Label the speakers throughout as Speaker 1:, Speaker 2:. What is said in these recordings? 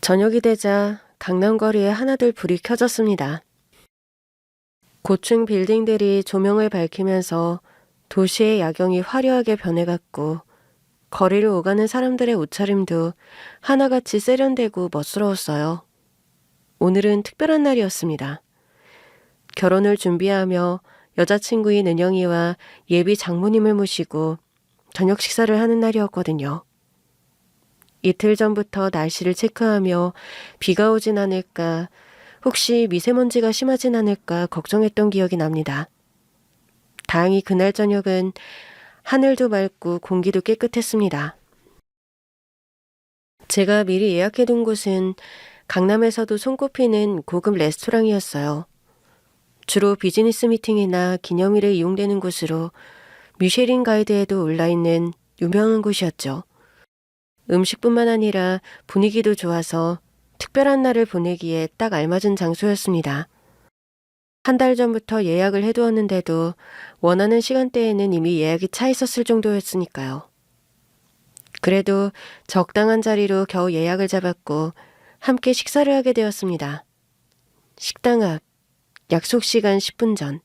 Speaker 1: 저녁이 되자 강남거리에 하나둘 불이 켜졌습니다. 고층 빌딩들이 조명을 밝히면서 도시의 야경이 화려하게 변해갔고 거리를 오가는 사람들의 옷차림도 하나같이 세련되고 멋스러웠어요. 오늘은 특별한 날이었습니다. 결혼을 준비하며 여자친구인 은영이와 예비 장모님을 모시고 저녁 식사를 하는 날이었거든요. 이틀 전부터 날씨를 체크하며 비가 오진 않을까, 혹시 미세먼지가 심하진 않을까 걱정했던 기억이 납니다. 다행히 그날 저녁은 하늘도 맑고 공기도 깨끗했습니다. 제가 미리 예약해둔 곳은 강남에서도 손꼽히는 고급 레스토랑이었어요. 주로 비즈니스 미팅이나 기념일에 이용되는 곳으로 미쉐린 가이드에도 올라있는 유명한 곳이었죠. 음식뿐만 아니라 분위기도 좋아서 특별한 날을 보내기에 딱 알맞은 장소였습니다. 한 달 전부터 예약을 해두었는데도 원하는 시간대에는 이미 예약이 차 있었을 정도였으니까요. 그래도 적당한 자리로 겨우 예약을 잡았고 함께 식사를 하게 되었습니다. 식당 앞, 약속 시간 10분 전.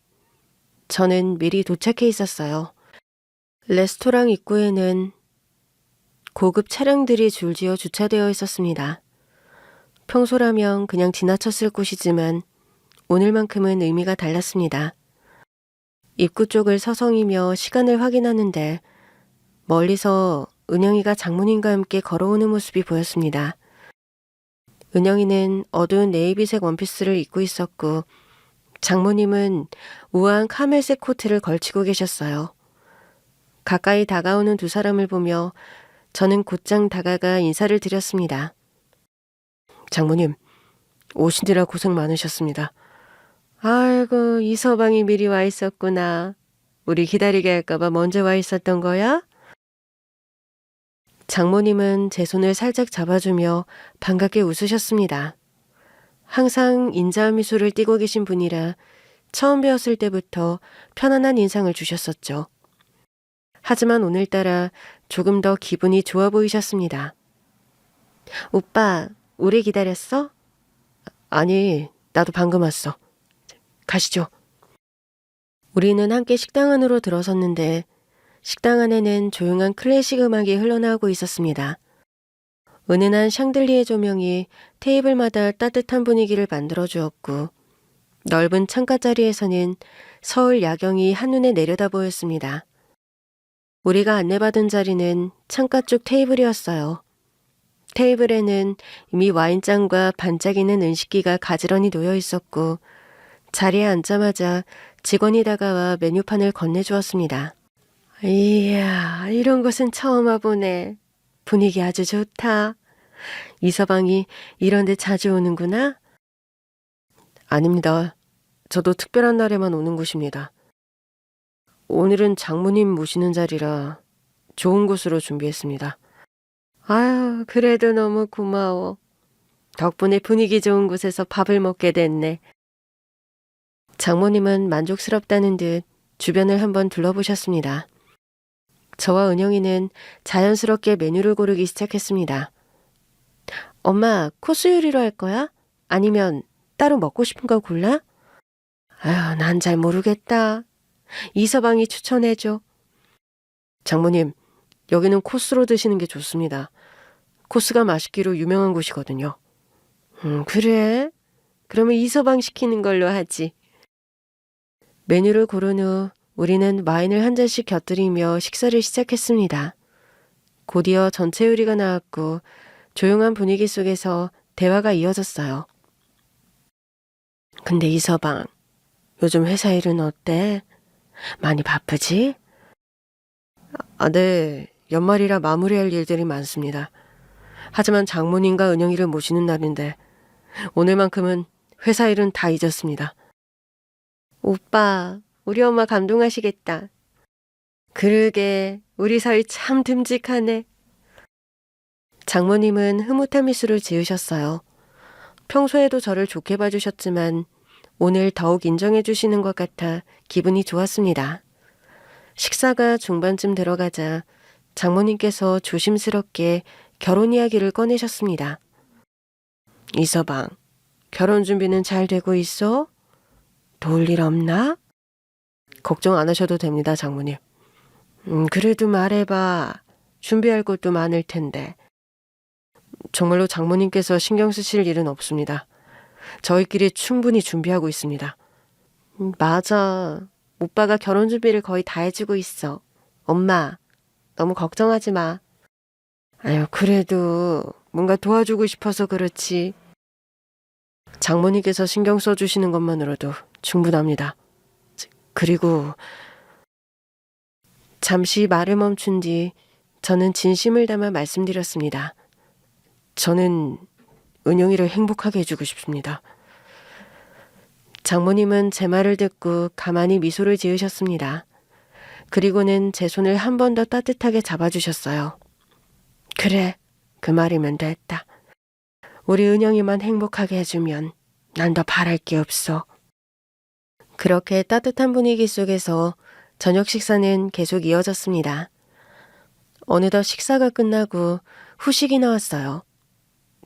Speaker 1: 저는 미리 도착해 있었어요. 레스토랑 입구에는 고급 차량들이 줄지어 주차되어 있었습니다. 평소라면 그냥 지나쳤을 곳이지만 오늘만큼은 의미가 달랐습니다. 입구 쪽을 서성이며 시간을 확인하는데 멀리서 은영이가 장모님과 함께 걸어오는 모습이 보였습니다. 은영이는 어두운 네이비색 원피스를 입고 있었고 장모님은 우아한 카멜색 코트를 걸치고 계셨어요. 가까이 다가오는 두 사람을 보며 저는 곧장 다가가 인사를 드렸습니다. 장모님, 오시느라 고생 많으셨습니다. 아이고, 이서방이 미리 와 있었구나. 우리 기다리게 할까봐 먼저 와 있었던 거야? 장모님은 제 손을 살짝 잡아주며 반갑게 웃으셨습니다. 항상 인자한 미소를 띠고 계신 분이라 처음 뵈었을 때부터 편안한 인상을 주셨었죠. 하지만 오늘따라 조금 더 기분이 좋아 보이셨습니다. 오빠, 오래 기다렸어? 아니, 나도 방금 왔어. 가시죠. 우리는 함께 식당 안으로 들어섰는데 식당 안에는 조용한 클래식 음악이 흘러나오고 있었습니다. 은은한 샹들리에 조명이 테이블마다 따뜻한 분위기를 만들어 주었고 넓은 창가 자리에서는 서울 야경이 한눈에 내려다 보였습니다. 우리가 안내받은 자리는 창가 쪽 테이블이었어요. 테이블에는 이미 와인잔과 반짝이는 은식기가 가지런히 놓여 있었고 자리에 앉자마자 직원이 다가와 메뉴판을 건네주었습니다. 이야, 이런 곳은 처음 와보네. 분위기 아주 좋다. 이서방이 이런 데 자주 오는구나? 아닙니다. 저도 특별한 날에만 오는 곳입니다. 오늘은 장모님 모시는 자리라 좋은 곳으로 준비했습니다. 아유, 그래도 너무 고마워. 덕분에 분위기 좋은 곳에서 밥을 먹게 됐네. 장모님은 만족스럽다는 듯 주변을 한번 둘러보셨습니다. 저와 은영이는 자연스럽게 메뉴를 고르기 시작했습니다. 엄마, 코스 요리로 할 거야? 아니면 따로 먹고 싶은 거 골라? 아유, 난 잘 모르겠다. 이서방이 추천해줘. 장모님, 여기는 코스로 드시는 게 좋습니다. 코스가 맛있기로 유명한 곳이거든요. 그래? 그러면 이서방 시키는 걸로 하지. 메뉴를 고른 후 우리는 와인을 한 잔씩 곁들이며 식사를 시작했습니다. 곧이어 전체 요리가 나왔고 조용한 분위기 속에서 대화가 이어졌어요. 근데 이서방, 요즘 회사 일은 어때? 많이 바쁘지? 네. 연말이라 마무리할 일들이 많습니다. 하지만 장모님과 은영이를 모시는 날인데 오늘만큼은 회사 일은 다 잊었습니다. 오빠, 우리 엄마 감동하시겠다. 그러게, 우리 사이 참 듬직하네. 장모님은 흐뭇한 미소를 지으셨어요. 평소에도 저를 좋게 봐주셨지만 오늘 더욱 인정해 주시는 것 같아 기분이 좋았습니다. 식사가 중반쯤 들어가자 장모님께서 조심스럽게 결혼 이야기를 꺼내셨습니다. 이서방, 결혼 준비는 잘 되고 있어? 도울 일 없나? 걱정 안 하셔도 됩니다, 장모님. 그래도 말해봐. 준비할 것도 많을 텐데. 정말로 장모님께서 신경 쓰실 일은 없습니다. 저희끼리 충분히 준비하고 있습니다. 맞아. 오빠가 결혼 준비를 거의 다 해주고 있어. 엄마, 너무 걱정하지 마. 아유, 그래도 뭔가 도와주고 싶어서 그렇지. 장모님께서 신경 써주시는 것만으로도 충분합니다. 그리고 잠시 말을 멈춘 뒤 저는 진심을 담아 말씀드렸습니다. 저는 은영이를 행복하게 해주고 싶습니다. 장모님은 제 말을 듣고 가만히 미소를 지으셨습니다. 그리고는 제 손을 한 번 더 따뜻하게 잡아주셨어요. 그래, 그 말이면 됐다. 우리 은영이만 행복하게 해주면 난 더 바랄 게 없어. 그렇게 따뜻한 분위기 속에서 저녁 식사는 계속 이어졌습니다. 어느덧 식사가 끝나고 후식이 나왔어요.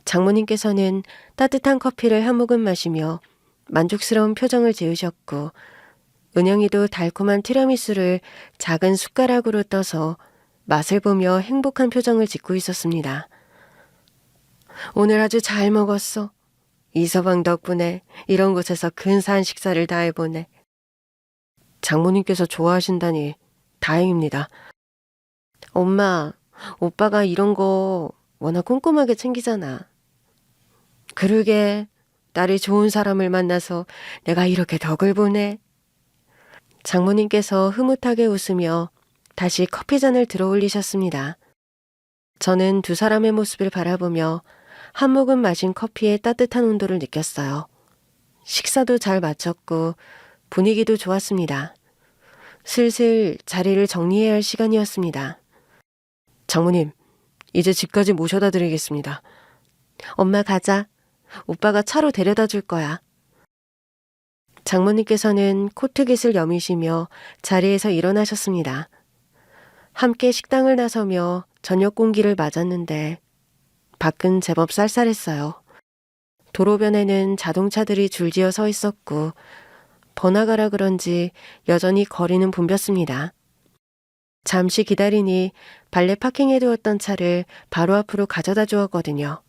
Speaker 1: 장모님께서는 따뜻한 커피를 한 모금 마시며 만족스러운 표정을 지으셨고 은영이도 달콤한 티라미수를 작은 숟가락으로 떠서 맛을 보며 행복한 표정을 짓고 있었습니다. 오늘 아주 잘 먹었어. 이서방 덕분에 이런 곳에서 근사한 식사를 다 해보네. 장모님께서 좋아하신다니 다행입니다. 엄마, 오빠가 이런 거 워낙 꼼꼼하게 챙기잖아. 그러게, 딸이 좋은 사람을 만나서 내가 이렇게 덕을 보네. 장모님께서 흐뭇하게 웃으며 다시 커피잔을 들어 올리셨습니다. 저는 두 사람의 모습을 바라보며 한 모금 마신 커피의 따뜻한 온도를 느꼈어요. 식사도 잘 마쳤고 분위기도 좋았습니다. 슬슬 자리를 정리해야 할 시간이었습니다. 장모님, 이제 집까지 모셔다 드리겠습니다. 엄마 가자. 오빠가 차로 데려다 줄 거야. 장모님께서는 코트깃을 여미시며 자리에서 일어나셨습니다. 함께 식당을 나서며 저녁 공기를 맞았는데 밖은 제법 쌀쌀했어요. 도로변에는 자동차들이 줄지어 서 있었고 번화가라 그런지 여전히 거리는 붐볐습니다. 잠시 기다리니 발레 파킹해두었던 차를 바로 앞으로 가져다 주었거든요.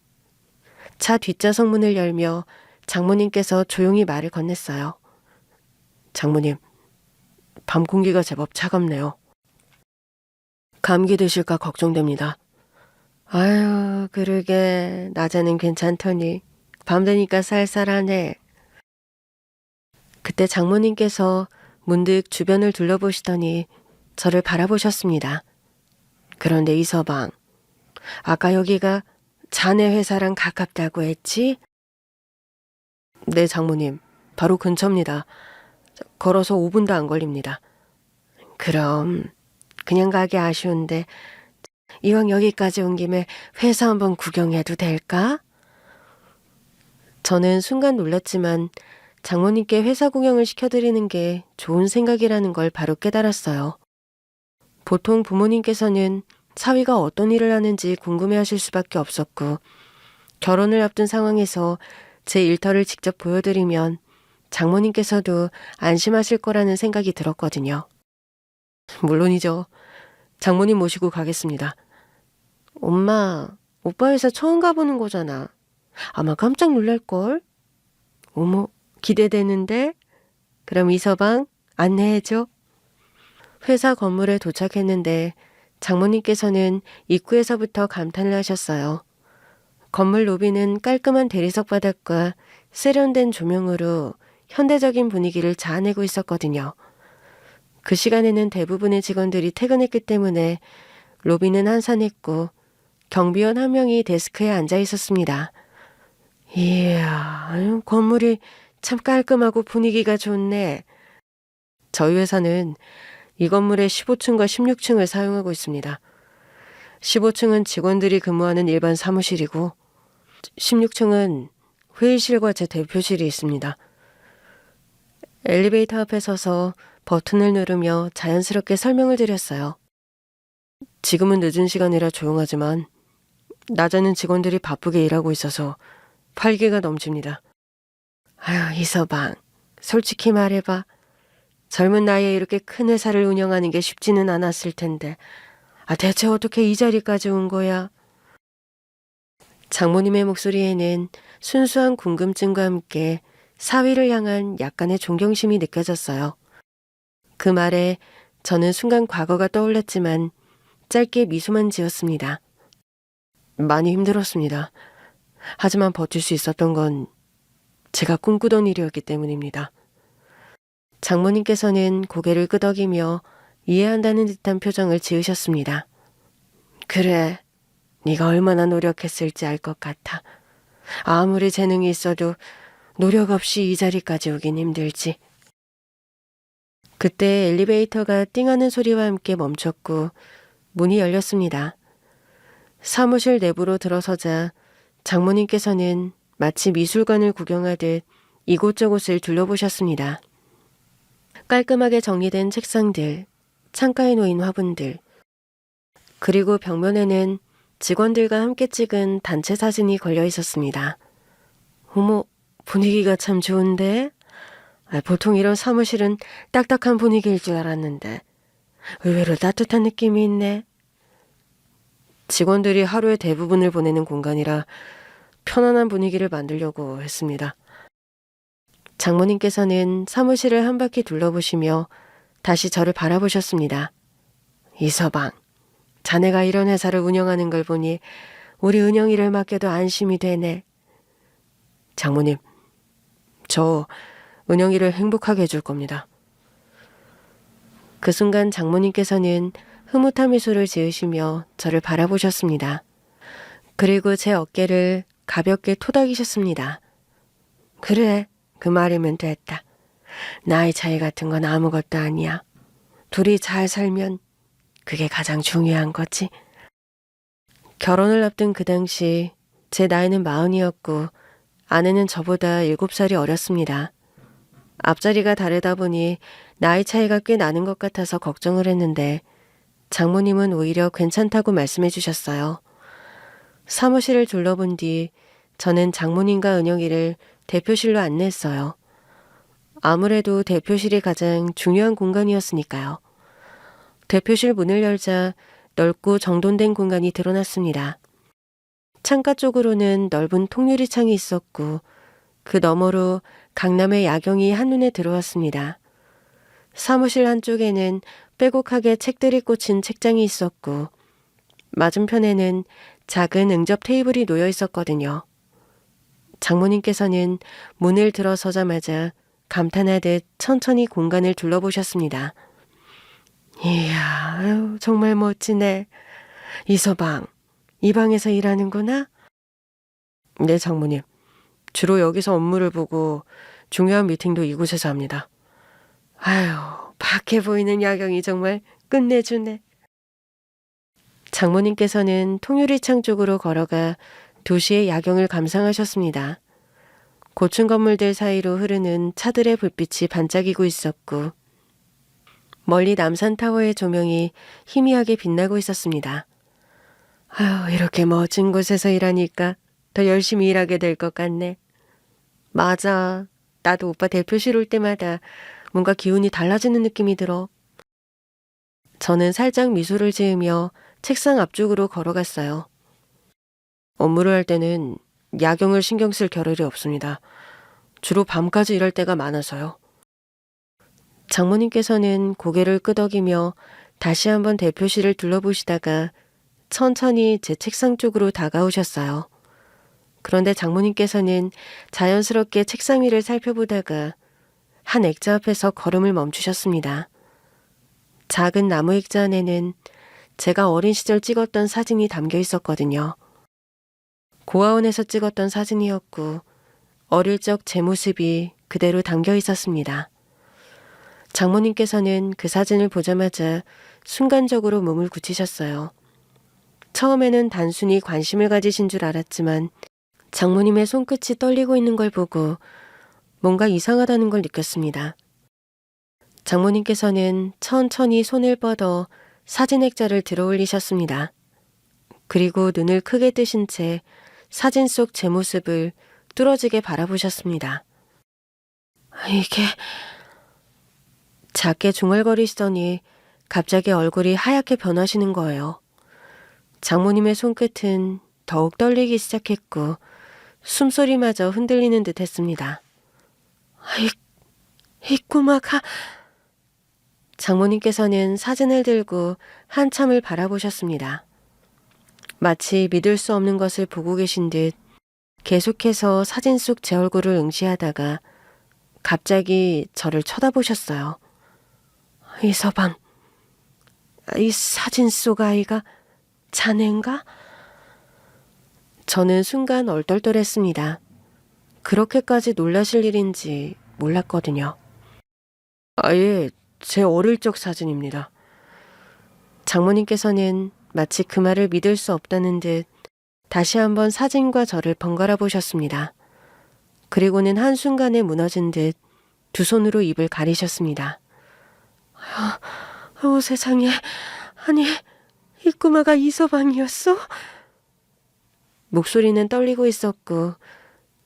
Speaker 1: 차 뒷좌석 문을 열며 장모님께서 조용히 말을 건넸어요. 장모님, 밤 공기가 제법 차갑네요. 감기 드실까 걱정됩니다. 아유, 그러게 낮에는 괜찮더니 밤 되니까 쌀쌀하네. 그때 장모님께서 문득 주변을 둘러보시더니 저를 바라보셨습니다. 그런데 이서방, 아까 여기가 자네 회사랑 가깝다고 했지? 네, 장모님. 바로 근처입니다. 걸어서 5분도 안 걸립니다. 그럼 그냥 가기 아쉬운데 이왕 여기까지 온 김에 회사 한번 구경해도 될까? 저는 순간 놀랐지만 장모님께 회사 구경을 시켜드리는 게 좋은 생각이라는 걸 바로 깨달았어요. 보통 부모님께서는 사위가 어떤 일을 하는지 궁금해하실 수밖에 없었고 결혼을 앞둔 상황에서 제 일터를 직접 보여드리면 장모님께서도 안심하실 거라는 생각이 들었거든요. 물론이죠. 장모님 모시고 가겠습니다. 엄마, 오빠 회사 처음 가보는 거잖아. 아마 깜짝 놀랄걸? 어머, 기대되는데? 그럼 이서방 안내해줘. 회사 건물에 도착했는데 장모님께서는 입구에서부터 감탄을 하셨어요. 건물 로비는 깔끔한 대리석 바닥과 세련된 조명으로 현대적인 분위기를 자아내고 있었거든요. 그 시간에는 대부분의 직원들이 퇴근했기 때문에 로비는 한산했고 경비원 한 명이 데스크에 앉아 있었습니다. 이야, 건물이 참 깔끔하고 분위기가 좋네. 저희 회사는 이 건물의 15층과 16층을 사용하고 있습니다. 15층은 직원들이 근무하는 일반 사무실이고 16층은 회의실과 제 대표실이 있습니다. 엘리베이터 앞에 서서 버튼을 누르며 자연스럽게 설명을 드렸어요. 지금은 늦은 시간이라 조용하지만 낮에는 직원들이 바쁘게 일하고 있어서 활기가 넘칩니다. 아유, 이서방, 솔직히 말해봐. 젊은 나이에 이렇게 큰 회사를 운영하는 게 쉽지는 않았을 텐데, 대체 어떻게 이 자리까지 온 거야? 장모님의 목소리에는 순수한 궁금증과 함께 사위를 향한 약간의 존경심이 느껴졌어요. 그 말에 저는 순간 과거가 떠올랐지만 짧게 미소만 지었습니다. 많이 힘들었습니다. 하지만 버틸 수 있었던 건 제가 꿈꾸던 일이었기 때문입니다. 장모님께서는 고개를 끄덕이며 이해한다는 듯한 표정을 지으셨습니다. 그래, 네가 얼마나 노력했을지 알 것 같아. 아무리 재능이 있어도 노력 없이 이 자리까지 오긴 힘들지. 그때 엘리베이터가 띵하는 소리와 함께 멈췄고 문이 열렸습니다. 사무실 내부로 들어서자 장모님께서는 마치 미술관을 구경하듯 이곳저곳을 둘러보셨습니다. 깔끔하게 정리된 책상들, 창가에 놓인 화분들, 그리고 벽면에는 직원들과 함께 찍은 단체 사진이 걸려 있었습니다. 어머, 분위기가 참 좋은데? 보통 이런 사무실은 딱딱한 분위기일 줄 알았는데 의외로 따뜻한 느낌이 있네. 직원들이 하루의 대부분을 보내는 공간이라 편안한 분위기를 만들려고 했습니다. 장모님께서는 사무실을 한 바퀴 둘러보시며 다시 저를 바라보셨습니다. 이서방, 자네가 이런 회사를 운영하는 걸 보니 우리 은영이를 맡겨도 안심이 되네. 장모님, 저 은영이를 행복하게 해줄 겁니다. 그 순간 장모님께서는 흐뭇한 미소를 지으시며 저를 바라보셨습니다. 그리고 제 어깨를 가볍게 토닥이셨습니다. 그래, 그 말이면 됐다. 나이 차이 같은 건 아무것도 아니야. 둘이 잘 살면 그게 가장 중요한 거지. 결혼을 앞둔 그 당시 제 나이는 40이었고 아내는 저보다 7살이 어렸습니다. 앞자리가 다르다 보니 나이 차이가 꽤 나는 것 같아서 걱정을 했는데 장모님은 오히려 괜찮다고 말씀해 주셨어요. 사무실을 둘러본 뒤 저는 장모님과 은영이를 대표실로 안내했어요. 아무래도 대표실이 가장 중요한 공간이었으니까요. 대표실 문을 열자 넓고 정돈된 공간이 드러났습니다. 창가 쪽으로는 넓은 통유리 창이 있었고 그 너머로 강남의 야경이 한눈에 들어왔습니다. 사무실 한쪽에는 빼곡하게 책들이 꽂힌 책장이 있었고 맞은편에는 작은 응접 테이블이 놓여 있었거든요. 장모님께서는 문을 들어서자마자 감탄하듯 천천히 공간을 둘러보셨습니다. 이야, 아유, 정말 멋지네. 이서방, 이 방에서 일하는구나? 네, 장모님. 주로 여기서 업무를 보고 중요한 미팅도 이곳에서 합니다. 아유, 밖에 보이는 야경이 정말 끝내주네. 장모님께서는 통유리창 쪽으로 걸어가 도시의 야경을 감상하셨습니다. 고층 건물들 사이로 흐르는 차들의 불빛이 반짝이고 있었고 멀리 남산타워의 조명이 희미하게 빛나고 있었습니다. 아유, 이렇게 멋진 곳에서 일하니까 더 열심히 일하게 될 것 같네. 맞아. 나도 오빠 대표실 올 때마다 뭔가 기운이 달라지는 느낌이 들어. 저는 살짝 미소를 지으며 책상 앞쪽으로 걸어갔어요. 업무를 할 때는 야경을 신경 쓸 겨를이 없습니다. 주로 밤까지 일할 때가 많아서요. 장모님께서는 고개를 끄덕이며 다시 한번 대표실을 둘러보시다가 천천히 제 책상 쪽으로 다가오셨어요. 그런데 장모님께서는 자연스럽게 책상 위를 살펴보다가 한 액자 앞에서 걸음을 멈추셨습니다. 작은 나무 액자 안에는 제가 어린 시절 찍었던 사진이 담겨 있었거든요. 고아원에서 찍었던 사진이었고 어릴 적 제 모습이 그대로 담겨 있었습니다. 장모님께서는 그 사진을 보자마자 순간적으로 몸을 굳히셨어요. 처음에는 단순히 관심을 가지신 줄 알았지만 장모님의 손끝이 떨리고 있는 걸 보고 뭔가 이상하다는 걸 느꼈습니다. 장모님께서는 천천히 손을 뻗어 사진 액자를 들어 올리셨습니다. 그리고 눈을 크게 뜨신 채 사진 속 제 모습을 뚫어지게 바라보셨습니다. 이게... 작게 중얼거리시더니 갑자기 얼굴이 하얗게 변하시는 거예요. 장모님의 손끝은 더욱 떨리기 시작했고 숨소리마저 흔들리는 듯 했습니다. 이 꼬마가... 장모님께서는 사진을 들고 한참을 바라보셨습니다. 마치 믿을 수 없는 것을 보고 계신 듯 계속해서 사진 속 제 얼굴을 응시하다가 갑자기 저를 쳐다보셨어요. 이서방, 이 사진 속 아이가 자넨가? 저는 순간 얼떨떨했습니다. 그렇게까지 놀라실 일인지 몰랐거든요. 아예 제 어릴 적 사진입니다. 장모님께서는 마치 그 말을 믿을 수 없다는 듯 다시 한번 사진과 저를 번갈아 보셨습니다. 그리고는 한순간에 무너진 듯 두 손으로 입을 가리셨습니다. 세상에, 아니, 이 꼬마가 이서방이었어? 목소리는 떨리고 있었고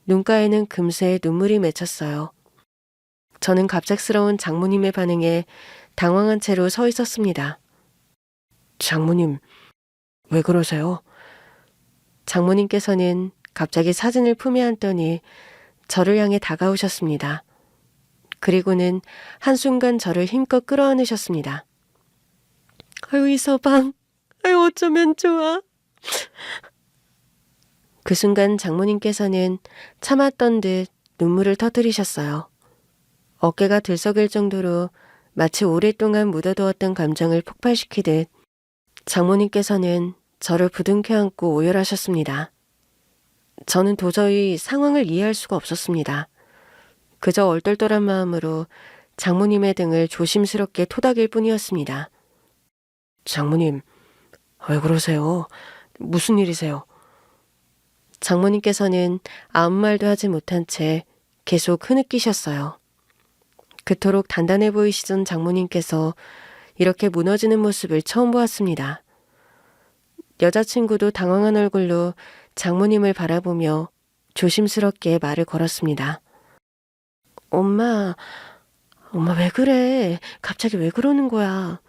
Speaker 1: 눈가에는 금세 눈물이 맺혔어요. 저는 갑작스러운 장모님의 반응에 당황한 채로 서 있었습니다. 장모님, 왜 그러세요? 장모님께서는 갑자기 사진을 품에 안더니 저를 향해 다가오셨습니다. 그리고는 한순간 저를 힘껏 끌어안으셨습니다. 아유, 이서방, 아유, 어쩌면 좋아. 그 순간 장모님께서는 참았던 듯 눈물을 터뜨리셨어요. 어깨가 들썩일 정도로 마치 오랫동안 묻어두었던 감정을 폭발시키듯 장모님께서는 저를 부둥켜 안고 오열하셨습니다. 저는 도저히 상황을 이해할 수가 없었습니다. 그저 얼떨떨한 마음으로 장모님의 등을 조심스럽게 토닥일 뿐이었습니다. 장모님, 왜 그러세요? 무슨 일이세요? 장모님께서는 아무 말도 하지 못한 채 계속 흐느끼셨어요. 그토록 단단해 보이시던 장모님께서 이렇게 무너지는 모습을 처음 보았습니다. 여자친구도 당황한 얼굴로 장모님을 바라보며 조심스럽게 말을 걸었습니다. 엄마 왜 그래? 갑자기 왜 그러는 거야?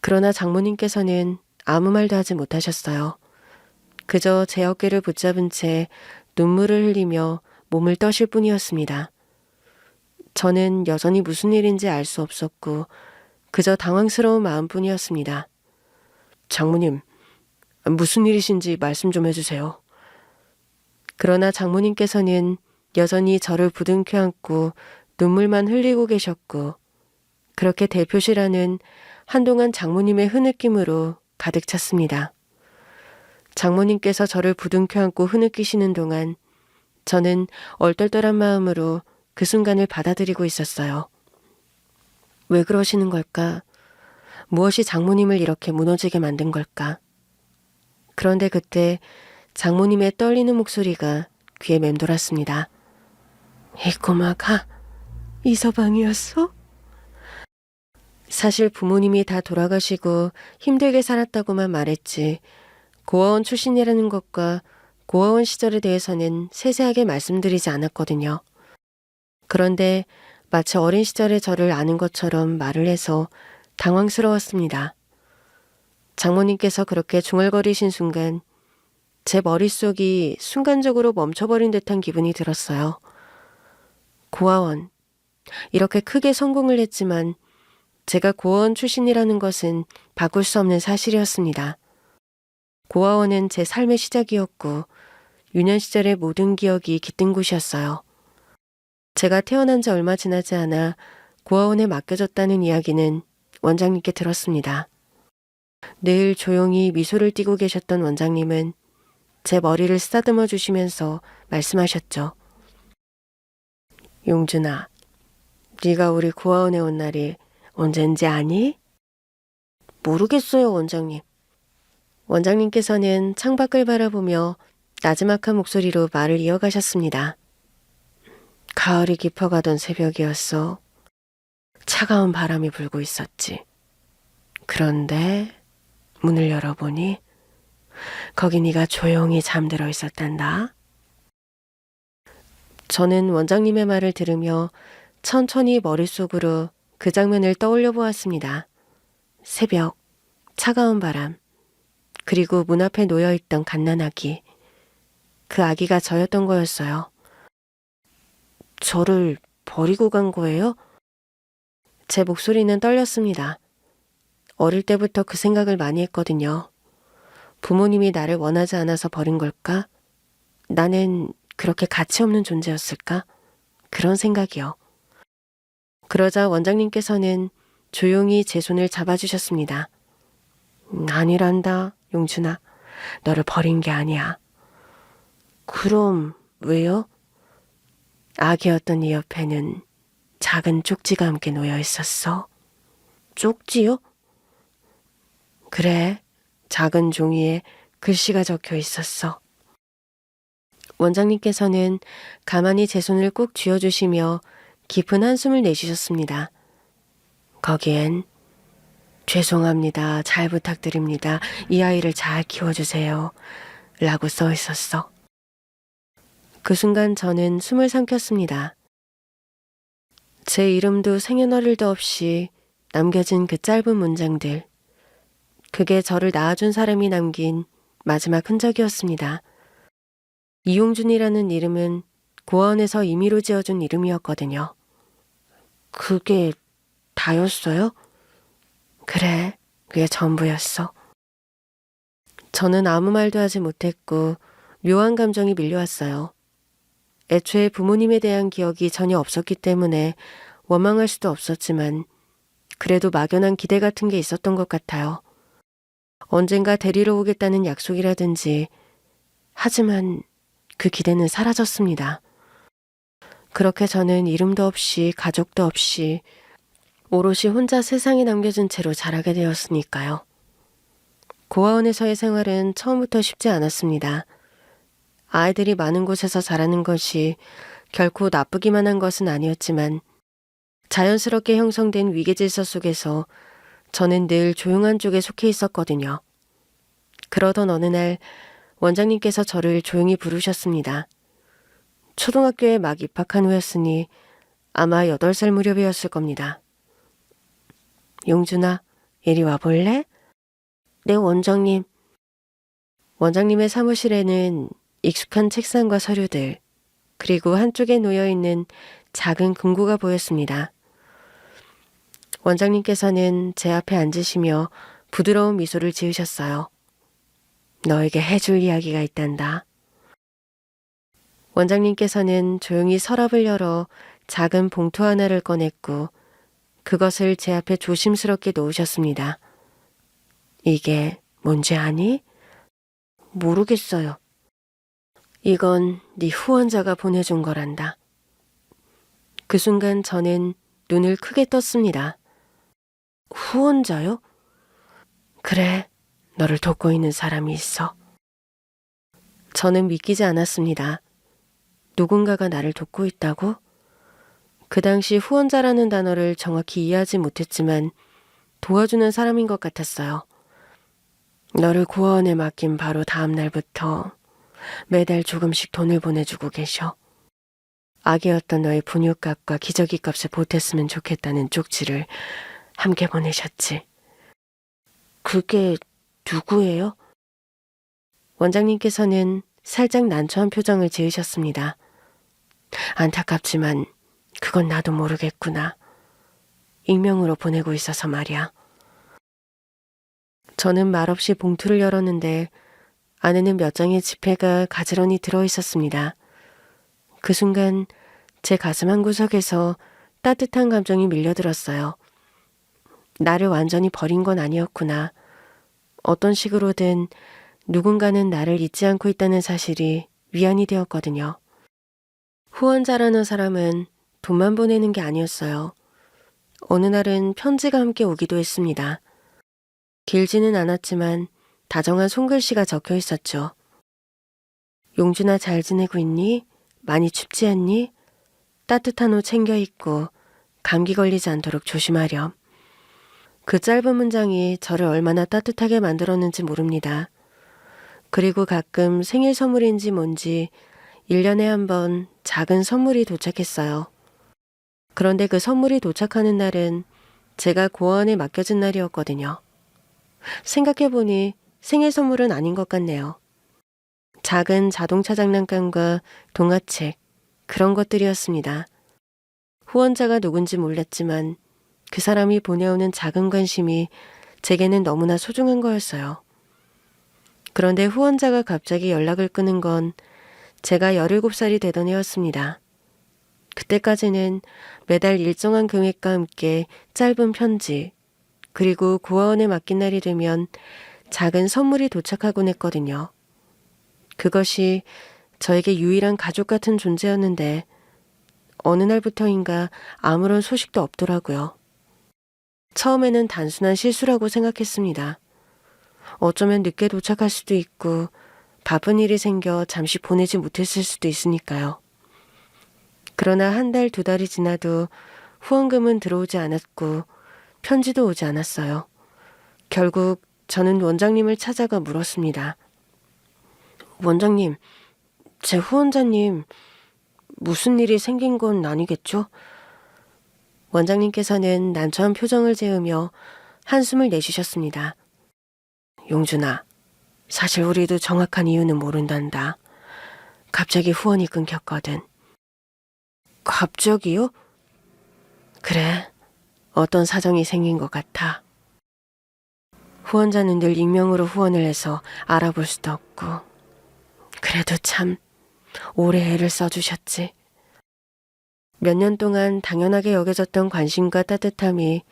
Speaker 1: 그러나 장모님께서는 아무 말도 하지 못하셨어요. 그저 제 어깨를 붙잡은 채 눈물을 흘리며 몸을 떠실 뿐이었습니다. 저는 여전히 무슨 일인지 알 수 없었고 그저 당황스러운 마음뿐이었습니다. 장모님, 무슨 일이신지 말씀 좀 해주세요. 그러나 장모님께서는 여전히 저를 부둥켜 안고 눈물만 흘리고 계셨고 그렇게 될 표시라는 한동안 장모님의 흐느낌으로 가득 찼습니다. 장모님께서 저를 부둥켜 안고 흐느끼시는 동안 저는 얼떨떨한 마음으로 그 순간을 받아들이고 있었어요. 왜 그러시는 걸까? 무엇이 장모님을 이렇게 무너지게 만든 걸까? 그런데 그때 장모님의 떨리는 목소리가 귀에 맴돌았습니다. 이 꼬마가 이서방이었어? 사실 부모님이 다 돌아가시고 힘들게 살았다고만 말했지 고아원 출신이라는 것과 고아원 시절에 대해서는 세세하게 말씀드리지 않았거든요. 그런데 마치 어린 시절의 저를 아는 것처럼 말을 해서 당황스러웠습니다. 장모님께서 그렇게 중얼거리신 순간 제 머릿속이 순간적으로 멈춰버린 듯한 기분이 들었어요. 고아원, 이렇게 크게 성공을 했지만 제가 고아원 출신이라는 것은 바꿀 수 없는 사실이었습니다. 고아원은 제 삶의 시작이었고 유년 시절의 모든 기억이 깃든 곳이었어요. 제가 태어난 지 얼마 지나지 않아 고아원에 맡겨졌다는 이야기는 원장님께 들었습니다. 늘 조용히 미소를 띠고 계셨던 원장님은 제 머리를 쓰다듬어 주시면서 말씀하셨죠. 용준아, 네가 우리 고아원에 온 날이 언젠지 아니? 모르겠어요, 원장님. 원장님께서는 창밖을 바라보며 나지막한 목소리로 말을 이어가셨습니다. 가을이 깊어가던 새벽이었어. 차가운 바람이 불고 있었지. 그런데 문을 열어보니 거기 네가 조용히 잠들어 있었단다. 저는 원장님의 말을 들으며 천천히 머릿속으로 그 장면을 떠올려 보았습니다. 새벽, 차가운 바람, 그리고 문 앞에 놓여있던 갓난아기. 그 아기가 저였던 거였어요. 저를 버리고 간 거예요? 제 목소리는 떨렸습니다. 어릴 때부터 그 생각을 많이 했거든요. 부모님이 나를 원하지 않아서 버린 걸까? 나는 그렇게 가치 없는 존재였을까? 그런 생각이요. 그러자 원장님께서는 조용히 제 손을 잡아주셨습니다. 아니란다, 용준아. 너를 버린 게 아니야. 그럼 왜요? 아기였던 네 옆에는 작은 쪽지가 함께 놓여 있었어. 쪽지요? 그래, 작은 종이에 글씨가 적혀 있었어. 원장님께서는 가만히 제 손을 꼭 쥐어주시며 깊은 한숨을 내쉬셨습니다. 거기엔 죄송합니다. 잘 부탁드립니다. 이 아이를 잘 키워주세요. 라고 써 있었어. 그 순간 저는 숨을 삼켰습니다. 제 이름도 생년월일도 없이 남겨진 그 짧은 문장들. 그게 저를 낳아준 사람이 남긴 마지막 흔적이었습니다. 이용준이라는 이름은 고아원에서 임의로 지어준 이름이었거든요. 그게 다였어요? 그래, 그게 전부였어. 저는 아무 말도 하지 못했고 묘한 감정이 밀려왔어요. 애초에 부모님에 대한 기억이 전혀 없었기 때문에 원망할 수도 없었지만 그래도 막연한 기대 같은 게 있었던 것 같아요. 언젠가 데리러 오겠다는 약속이라든지. 하지만 그 기대는 사라졌습니다. 그렇게 저는 이름도 없이 가족도 없이 오롯이 혼자 세상에 남겨진 채로 자라게 되었으니까요. 고아원에서의 생활은 처음부터 쉽지 않았습니다. 아이들이 많은 곳에서 자라는 것이 결코 나쁘기만 한 것은 아니었지만 자연스럽게 형성된 위계질서 속에서 저는 늘 조용한 쪽에 속해 있었거든요. 그러던 어느 날 원장님께서 저를 조용히 부르셨습니다. 초등학교에 막 입학한 후였으니 아마 8살 무렵이었을 겁니다. 용준아, 이리 와볼래? 네, 원장님. 원장님의 사무실에는 익숙한 책상과 서류들, 그리고 한쪽에 놓여있는 작은 금고가 보였습니다. 원장님께서는 제 앞에 앉으시며 부드러운 미소를 지으셨어요. 너에게 해줄 이야기가 있단다. 원장님께서는 조용히 서랍을 열어 작은 봉투 하나를 꺼냈고 그것을 제 앞에 조심스럽게 놓으셨습니다. 이게 뭔지 아니? 모르겠어요. 이건 네 후원자가 보내준 거란다. 그 순간 저는 눈을 크게 떴습니다. 후원자요? 그래, 너를 돕고 있는 사람이 있어. 저는 믿기지 않았습니다. 누군가가 나를 돕고 있다고? 그 당시 후원자라는 단어를 정확히 이해하지 못했지만 도와주는 사람인 것 같았어요. 너를 고아원에 맡긴 바로 다음 날부터 매달 조금씩 돈을 보내주고 계셔. 아기였던 너의 분유값과 기저귀 값을 보탰으면 좋겠다는 쪽지를 함께 보내셨지. 그게 누구예요? 원장님께서는 살짝 난처한 표정을 지으셨습니다. 안타깝지만 그건 나도 모르겠구나. 익명으로 보내고 있어서 말이야. 저는 말없이 봉투를 열었는데 안에는 몇 장의 지폐가 가지런히 들어있었습니다. 그 순간 제 가슴 한구석에서 따뜻한 감정이 밀려들었어요. 나를 완전히 버린 건 아니었구나. 어떤 식으로든 누군가는 나를 잊지 않고 있다는 사실이 위안이 되었거든요. 후원자라는 사람은 돈만 보내는 게 아니었어요. 어느 날은 편지가 함께 오기도 했습니다. 길지는 않았지만 다정한 손글씨가 적혀 있었죠. 용준아, 잘 지내고 있니? 많이 춥지 않니? 따뜻한 옷 챙겨 입고 감기 걸리지 않도록 조심하렴. 그 짧은 문장이 저를 얼마나 따뜻하게 만들었는지 모릅니다. 그리고 가끔 생일 선물인지 뭔지 1년에 한 번 작은 선물이 도착했어요. 그런데 그 선물이 도착하는 날은 제가 고아원에 맡겨진 날이었거든요. 생각해보니 생일 선물은 아닌 것 같네요. 작은 자동차 장난감과 동화책, 그런 것들이었습니다. 후원자가 누군지 몰랐지만 그 사람이 보내오는 작은 관심이 제게는 너무나 소중한 거였어요. 그런데 후원자가 갑자기 연락을 끊은 건 제가 17살이 되던 해였습니다. 그때까지는 매달 일정한 금액과 함께 짧은 편지, 그리고 고아원에 맡긴 날이 되면 작은 선물이 도착하곤 했거든요. 그것이 저에게 유일한 가족 같은 존재였는데 어느 날부터인가 아무런 소식도 없더라고요. 처음에는 단순한 실수라고 생각했습니다. 어쩌면 늦게 도착할 수도 있고 바쁜 일이 생겨 잠시 보내지 못했을 수도 있으니까요. 그러나 한 달, 2달이 지나도 후원금은 들어오지 않았고 편지도 오지 않았어요. 결국 저는 원장님을 찾아가 물었습니다. 원장님, 제 후원자님 무슨 일이 생긴 건 아니겠죠? 원장님께서는 난처한 표정을 지으며 한숨을 내쉬셨습니다. 용준아, 사실 우리도 정확한 이유는 모른단다. 갑자기 후원이 끊겼거든. 갑자기요? 그래, 어떤 사정이 생긴 것 같아. 후원자는 늘 익명으로 후원을 해서 알아볼 수도 없고, 그래도 참 오래 애를 써주셨지. 몇 년 동안 당연하게 여겨졌던 관심과 따뜻함이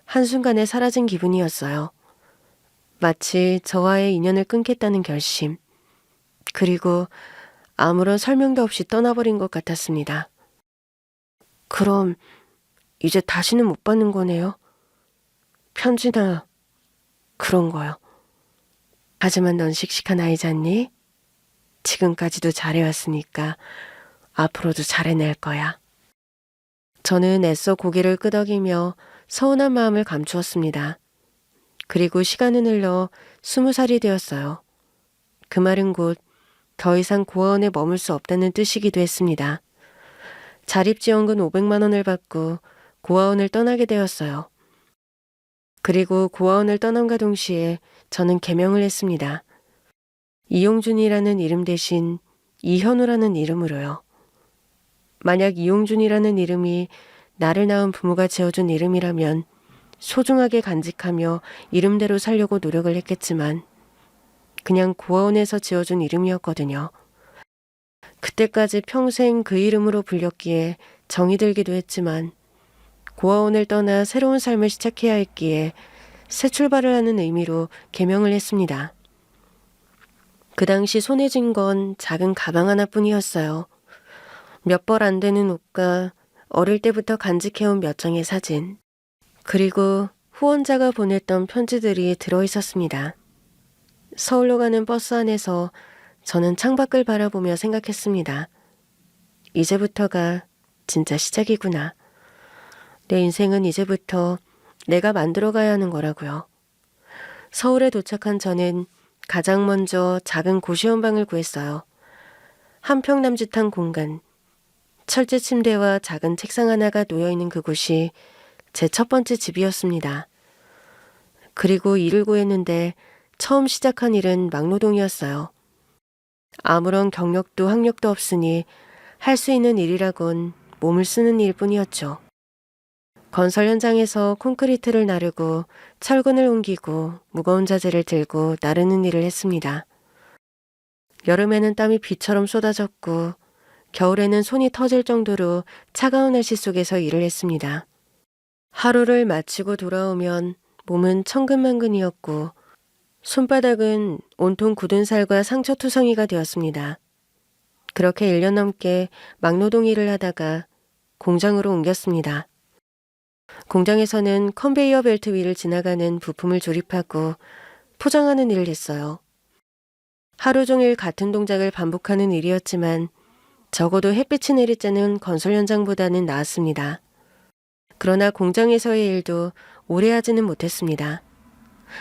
Speaker 1: 한순간에 사라진 기분이었어요. 마치 저와의 인연을 끊겠다는 결심, 그리고 아무런 설명도 없이 떠나버린 것 같았습니다. 그럼 이제 다시는 못 받는 거네요. 편지나 그런 거요. 하지만 넌 씩씩한 아이잖니? 지금까지도 잘해왔으니까 앞으로도 잘해낼 거야. 저는 애써 고개를 끄덕이며 서운한 마음을 감추었습니다. 그리고 시간은 흘러 20살이 되었어요. 그 말은 곧 더 이상 고아원에 머물 수 없다는 뜻이기도 했습니다. 자립지원금 500만 원을 받고 고아원을 떠나게 되었어요. 그리고 고아원을 떠남과 동시에 저는 개명을 했습니다. 이용준이라는 이름 대신 이현우라는 이름으로요. 만약 이용준이라는 이름이 나를 낳은 부모가 지어준 이름이라면 소중하게 간직하며 이름대로 살려고 노력을 했겠지만 그냥 고아원에서 지어준 이름이었거든요. 그때까지 평생 그 이름으로 불렸기에 정이 들기도 했지만 고아원을 떠나 새로운 삶을 시작해야 했기에 새 출발을 하는 의미로 개명을 했습니다. 그 당시 손에 쥔 건 작은 가방 하나뿐이었어요. 몇 벌 안 되는 옷과 어릴 때부터 간직해온 몇 장의 사진, 그리고 후원자가 보냈던 편지들이 들어있었습니다. 서울로 가는 버스 안에서 저는 창밖을 바라보며 생각했습니다. 이제부터가 진짜 시작이구나. 내 인생은 이제부터 내가 만들어가야 하는 거라고요. 서울에 도착한 저는 가장 먼저 작은 고시원방을 구했어요. 한 평 남짓한 공간, 철제 침대와 작은 책상 하나가 놓여있는 그곳이 제 첫 번째 집이었습니다. 그리고 일을 구했는데 처음 시작한 일은 막노동이었어요. 아무런 경력도 학력도 없으니 할 수 있는 일이라곤 몸을 쓰는 일뿐이었죠. 건설 현장에서 콘크리트를 나르고 철근을 옮기고 무거운 자재를 들고 나르는 일을 했습니다. 여름에는 땀이 비처럼 쏟아졌고 겨울에는 손이 터질 정도로 차가운 날씨 속에서 일을 했습니다. 하루를 마치고 돌아오면 몸은 천근만근이었고 손바닥은 온통 굳은 살과 상처투성이가 되었습니다. 그렇게 1년 넘게 막노동 일을 하다가 공장으로 옮겼습니다. 공장에서는 컨베이어 벨트 위를 지나가는 부품을 조립하고 포장하는 일을 했어요. 하루 종일 같은 동작을 반복하는 일이었지만 적어도 햇빛이 내리쬐는 건설 현장보다는 나았습니다. 그러나 공장에서의 일도 오래 하지는 못했습니다.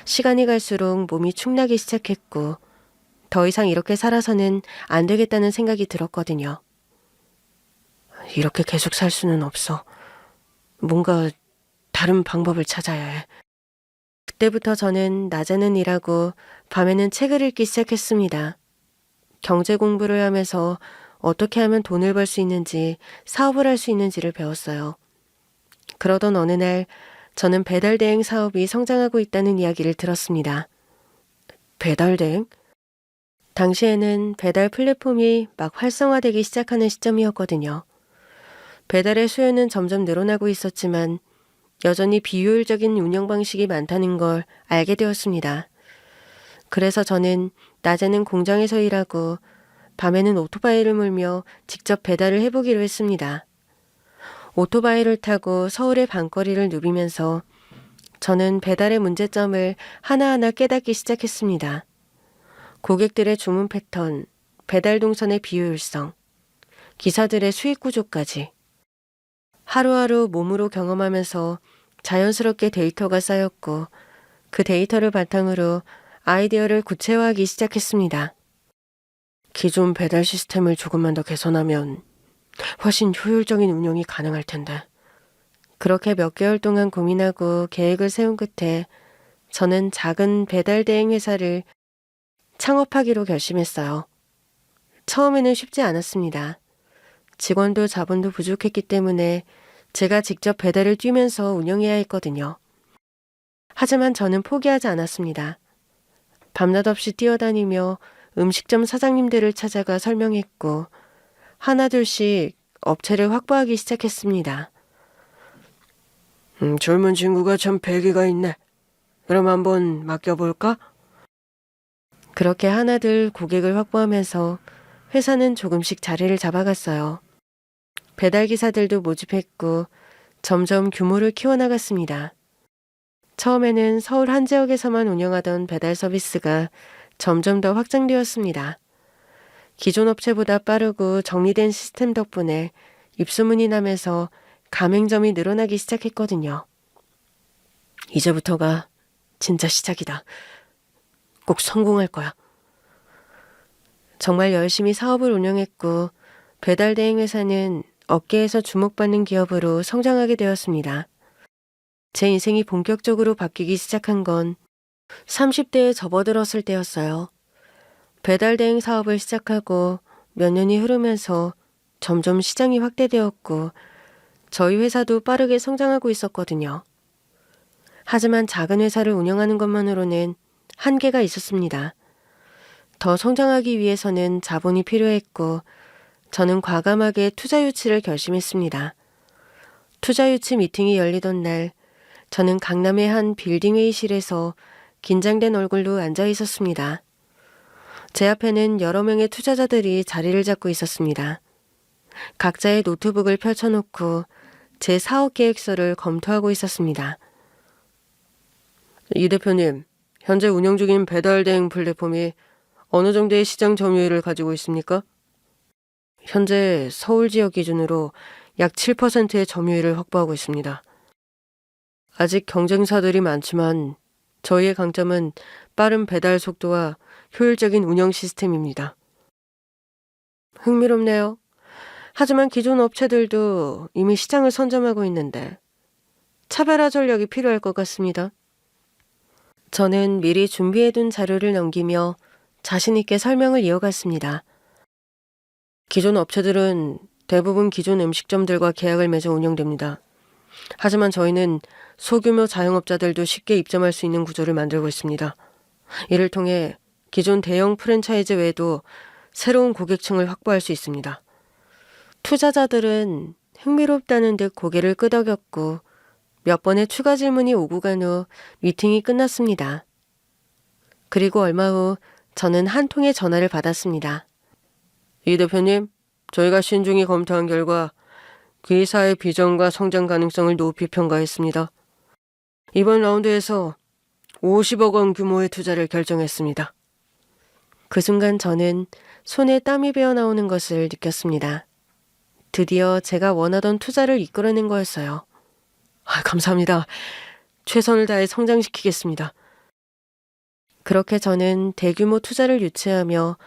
Speaker 1: 시간이 갈수록 몸이 축나기 시작했고 더 이상 이렇게 살아서는 안 되겠다는 생각이 들었거든요. 이렇게 계속 살 수는 없어. 뭔가 다른 방법을 찾아야 해. 그때부터 저는 낮에는 일하고 밤에는 책을 읽기 시작했습니다. 경제 공부를 하면서 어떻게 하면 돈을 벌 수 있는지, 사업을 할 수 있는지를 배웠어요. 그러던 어느 날 저는 배달 대행 사업이 성장하고 있다는 이야기를 들었습니다. 배달 대행? 당시에는 배달 플랫폼이 막 활성화되기 시작하는 시점이었거든요. 배달의 수요는 점점 늘어나고 있었지만 여전히 비효율적인 운영 방식이 많다는 걸 알게 되었습니다. 그래서 저는 낮에는 공장에서 일하고 밤에는 오토바이를 몰며 직접 배달을 해보기로 했습니다. 오토바이를 타고 서울의 밤거리를 누비면서 저는 배달의 문제점을 하나하나 깨닫기 시작했습니다. 고객들의 주문 패턴, 배달 동선의 비효율성, 기사들의 수익 구조까지. 하루하루 몸으로 경험하면서 자연스럽게 데이터가 쌓였고 그 데이터를 바탕으로 아이디어를 구체화하기 시작했습니다. 기존 배달 시스템을 조금만 더 개선하면 훨씬 효율적인 운영이 가능할 텐데. 그렇게 몇 개월 동안 고민하고 계획을 세운 끝에 저는 작은 배달 대행 회사를 창업하기로 결심했어요. 처음에는 쉽지 않았습니다. 직원도 자본도 부족했기 때문에 제가 직접 배달을 뛰면서 운영해야 했거든요. 하지만 저는 포기하지 않았습니다. 밤낮 없이 뛰어다니며 음식점 사장님들을 찾아가 설명했고 하나둘씩 업체를 확보하기 시작했습니다. 젊은 친구가 참 패기가 있네. 그럼 한번 맡겨볼까? 그렇게 하나둘 고객을 확보하면서 회사는 조금씩 자리를 잡아갔어요. 배달기사들도 모집했고 점점 규모를 키워나갔습니다. 처음에는 서울 한 지역에서만 운영하던 배달 서비스가 점점 더 확장되었습니다. 기존 업체보다 빠르고 정리된 시스템 덕분에 입소문이 나면서 가맹점이 늘어나기 시작했거든요. 이제부터가 진짜 시작이다. 꼭 성공할 거야. 정말 열심히 사업을 운영했고 배달 대행 회사는 업계에서 주목받는 기업으로 성장하게 되었습니다. 제 인생이 본격적으로 바뀌기 시작한 건 30대에 접어들었을 때였어요. 배달 대행 사업을 시작하고 몇 년이 흐르면서 점점 시장이 확대되었고 저희 회사도 빠르게 성장하고 있었거든요. 하지만 작은 회사를 운영하는 것만으로는 한계가 있었습니다. 더 성장하기 위해서는 자본이 필요했고 저는 과감하게 투자 유치를 결심했습니다. 투자 유치 미팅이 열리던 날 저는 강남의 한 빌딩 회의실에서 긴장된 얼굴로 앉아 있었습니다. 제 앞에는 여러 명의 투자자들이 자리를 잡고 있었습니다. 각자의 노트북을 펼쳐놓고 제 사업 계획서를 검토하고 있었습니다. 이 대표님, 현재 운영 중인 배달 대행 플랫폼이 어느 정도의 시장 점유율을 가지고 있습니까? 현재 서울 지역 기준으로 약 7%의 점유율을 확보하고 있습니다. 아직 경쟁사들이 많지만 저희의 강점은 빠른 배달 속도와 효율적인 운영 시스템입니다. 흥미롭네요. 하지만 기존 업체들도 이미 시장을 선점하고 있는데 차별화 전략이 필요할 것 같습니다. 저는 미리 준비해둔 자료를 넘기며 자신 있게 설명을 이어갔습니다. 기존 업체들은 대부분 기존 음식점들과 계약을 맺어 운영됩니다. 하지만 저희는 소규모 자영업자들도 쉽게 입점할 수 있는 구조를 만들고 있습니다. 이를 통해 기존 대형 프랜차이즈 외에도 새로운 고객층을 확보할 수 있습니다. 투자자들은 흥미롭다는 듯 고개를 끄덕였고 몇 번의 추가 질문이 오고 간 후 미팅이 끝났습니다. 그리고 얼마 후 저는 한 통의 전화를 받았습니다. 이 대표님, 저희가 신중히 검토한 결과 회사의 비전과 성장 가능성을 높이 평가했습니다. 이번 라운드에서 50억 원 규모의 투자를 결정했습니다. 그 순간 저는 손에 땀이 배어나오는 것을 느꼈습니다. 드디어 제가 원하던 투자를 이끌어낸 거였어요. 감사합니다. 최선을 다해 성장시키겠습니다. 그렇게 저는 대규모 투자를 유치하며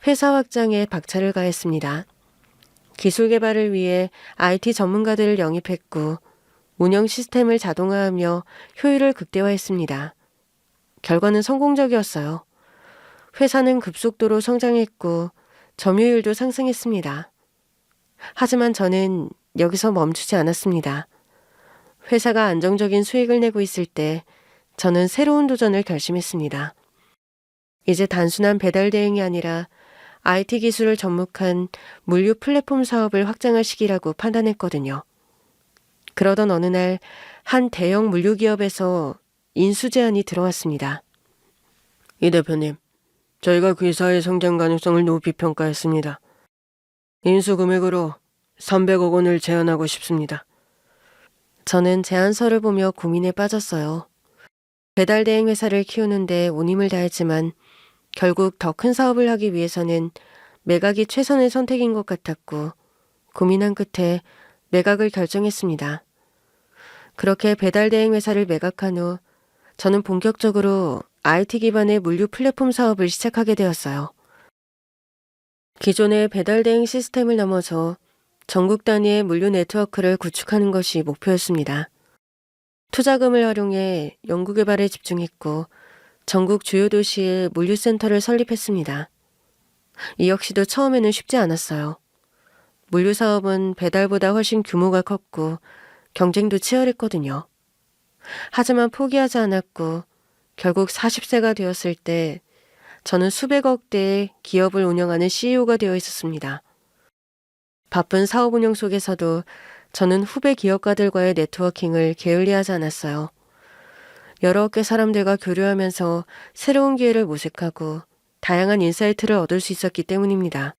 Speaker 1: 회사 확장에 박차를 가했습니다. 기술 개발을 위해 IT 전문가들을 영입했고 운영 시스템을 자동화하며 효율을 극대화했습니다. 결과는 성공적이었어요. 회사는 급속도로 성장했고 점유율도 상승했습니다. 하지만 저는 여기서 멈추지 않았습니다. 회사가 안정적인 수익을 내고 있을 때 저는 새로운 도전을 결심했습니다. 이제 단순한 배달 대행이 아니라 IT 기술을 접목한 물류 플랫폼 사업을 확장할 시기라고 판단했거든요. 그러던 어느 날 한 대형 물류 기업에서 인수 제안이 들어왔습니다. 이 대표님, 저희가 그 회사의 성장 가능성을 높이 평가했습니다. 인수 금액으로 300억 원을 제안하고 싶습니다. 저는 제안서를 보며 고민에 빠졌어요. 배달 대행 회사를 키우는데 온 힘을 다했지만 결국 더 큰 사업을 하기 위해서는 매각이 최선의 선택인 것 같았고 고민한 끝에 매각을 결정했습니다. 그렇게 배달 대행 회사를 매각한 후 저는 본격적으로 IT 기반의 물류 플랫폼 사업을 시작하게 되었어요. 기존의 배달 대행 시스템을 넘어서 전국 단위의 물류 네트워크를 구축하는 것이 목표였습니다. 투자금을 활용해 연구개발에 집중했고 전국 주요 도시에 물류센터를 설립했습니다. 이 역시도 처음에는 쉽지 않았어요. 물류 사업은 배달보다 훨씬 규모가 컸고 경쟁도 치열했거든요. 하지만 포기하지 않았고 결국 40세가 되었을 때 저는 수백억 대의 기업을 운영하는 CEO가 되어 있었습니다. 바쁜 사업 운영 속에서도 저는 후배 기업가들과의 네트워킹을 게을리하지 않았어요. 여러 업계 사람들과 교류하면서 새로운 기회를 모색하고 다양한 인사이트를 얻을 수 있었기 때문입니다.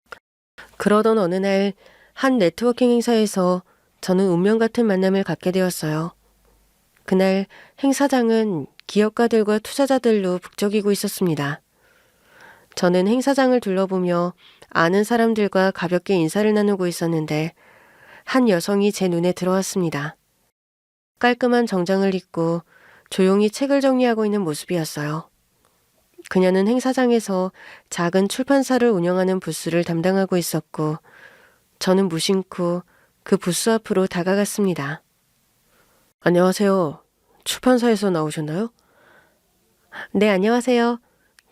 Speaker 1: 그러던 어느 날 한 네트워킹 행사에서 저는 운명 같은 만남을 갖게 되었어요. 그날 행사장은 기업가들과 투자자들로 북적이고 있었습니다. 저는 행사장을 둘러보며 아는 사람들과 가볍게 인사를 나누고 있었는데 한 여성이 제 눈에 들어왔습니다. 깔끔한 정장을 입고 조용히 책을 정리하고 있는 모습이었어요. 그녀는 행사장에서 작은 출판사를 운영하는 부스를 담당하고 있었고 저는 무심코 그 부스 앞으로 다가갔습니다. 안녕하세요. 출판사에서 나오셨나요? 네, 안녕하세요.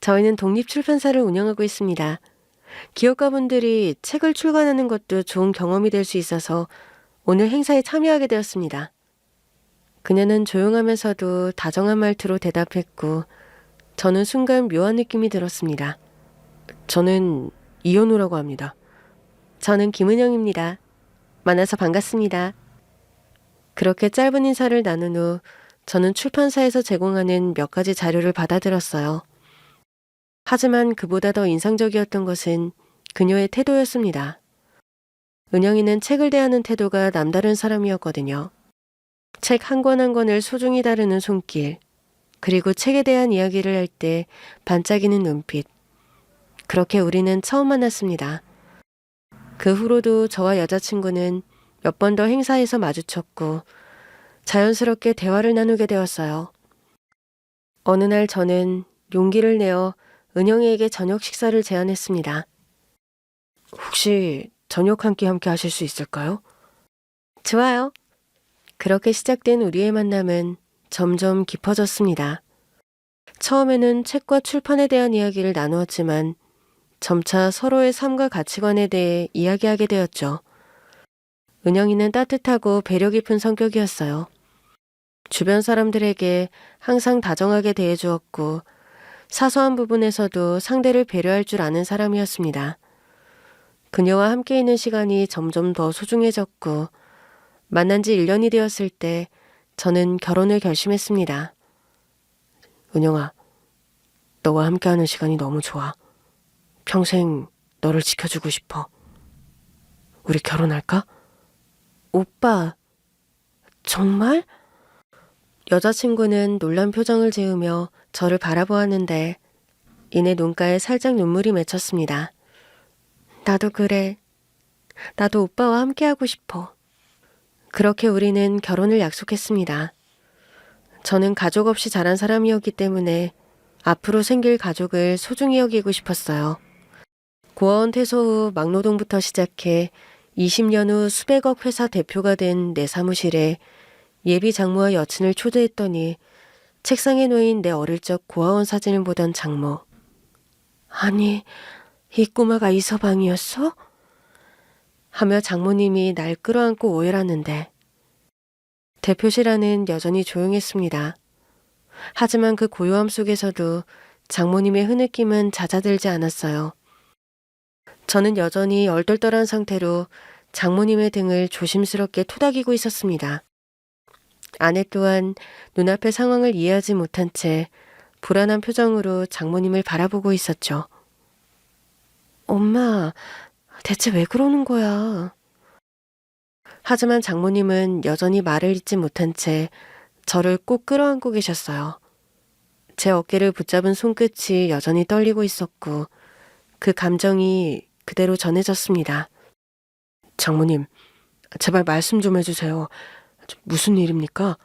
Speaker 1: 저희는 독립출판사를 운영하고 있습니다. 기업가분들이 책을 출간하는 것도 좋은 경험이 될 수 있어서 오늘 행사에 참여하게 되었습니다. 그녀는 조용하면서도 다정한 말투로 대답했고 저는 순간 묘한 느낌이 들었습니다. 저는 이현우라고 합니다. 저는 김은영입니다. 만나서 반갑습니다. 그렇게 짧은 인사를 나눈 후 저는 출판사에서 제공하는 몇 가지 자료를 받아들었어요. 하지만 그보다 더 인상적이었던 것은 그녀의 태도였습니다. 은영이는 책을 대하는 태도가 남다른 사람이었거든요. 책 한 권 한 권을 소중히 다루는 손길, 그리고 책에 대한 이야기를 할 때 반짝이는 눈빛. 그렇게 우리는 처음 만났습니다. 그 후로도 저와 여자친구는 몇 번 더 행사에서 마주쳤고 자연스럽게 대화를 나누게 되었어요. 어느 날 저는 용기를 내어 은영이에게 저녁 식사를 제안했습니다. 혹시 저녁 한 끼 함께 하실 수 있을까요? 좋아요. 그렇게 시작된 우리의 만남은 점점 깊어졌습니다. 처음에는 책과 출판에 대한 이야기를 나누었지만 점차 서로의 삶과 가치관에 대해 이야기하게 되었죠. 은영이는 따뜻하고 배려 깊은 성격이었어요. 주변 사람들에게 항상 다정하게 대해주었고 사소한 부분에서도 상대를 배려할 줄 아는 사람이었습니다. 그녀와 함께 있는 시간이 점점 더 소중해졌고 만난 지 1년이 되었을 때 저는 결혼을 결심했습니다. 은영아, 너와 함께하는 시간이 너무 좋아. 평생 너를 지켜주고 싶어. 우리 결혼할까? 오빠, 정말? 여자친구는 놀란 표정을 지으며 저를 바라보았는데 이내 눈가에 살짝 눈물이 맺혔습니다. 나도 그래. 나도 오빠와 함께하고 싶어. 그렇게 우리는 결혼을 약속했습니다. 저는 가족 없이 자란 사람이었기 때문에 앞으로 생길 가족을 소중히 여기고 싶었어요. 고아원 퇴소 후 막노동부터 시작해 20년 후 수백억 회사 대표가 된 내 사무실에 예비 장모와 여친을 초대했더니 책상에 놓인 내 어릴 적 고아원 사진을 보던 장모. 아니, 이 꼬마가 이서방이었어? 하며 장모님이 날 끌어안고 오열하는데 대표실 안은 여전히 조용했습니다. 하지만 그 고요함 속에서도 장모님의 흐느낌은 잦아들지 않았어요. 저는 여전히 얼떨떨한 상태로 장모님의 등을 조심스럽게 토닥이고 있었습니다. 아내 또한 눈앞의 상황을 이해하지 못한 채 불안한 표정으로 장모님을 바라보고 있었죠. 엄마, 대체 왜 그러는 거야? 하지만 장모님은 여전히 말을 잇지 못한 채 저를 꼭 끌어안고 계셨어요. 제 어깨를 붙잡은 손끝이 여전히 떨리고 있었고 그 감정이 그대로 전해졌습니다. 장모님, 제발 말씀 좀 해주세요. 무슨 일입니까?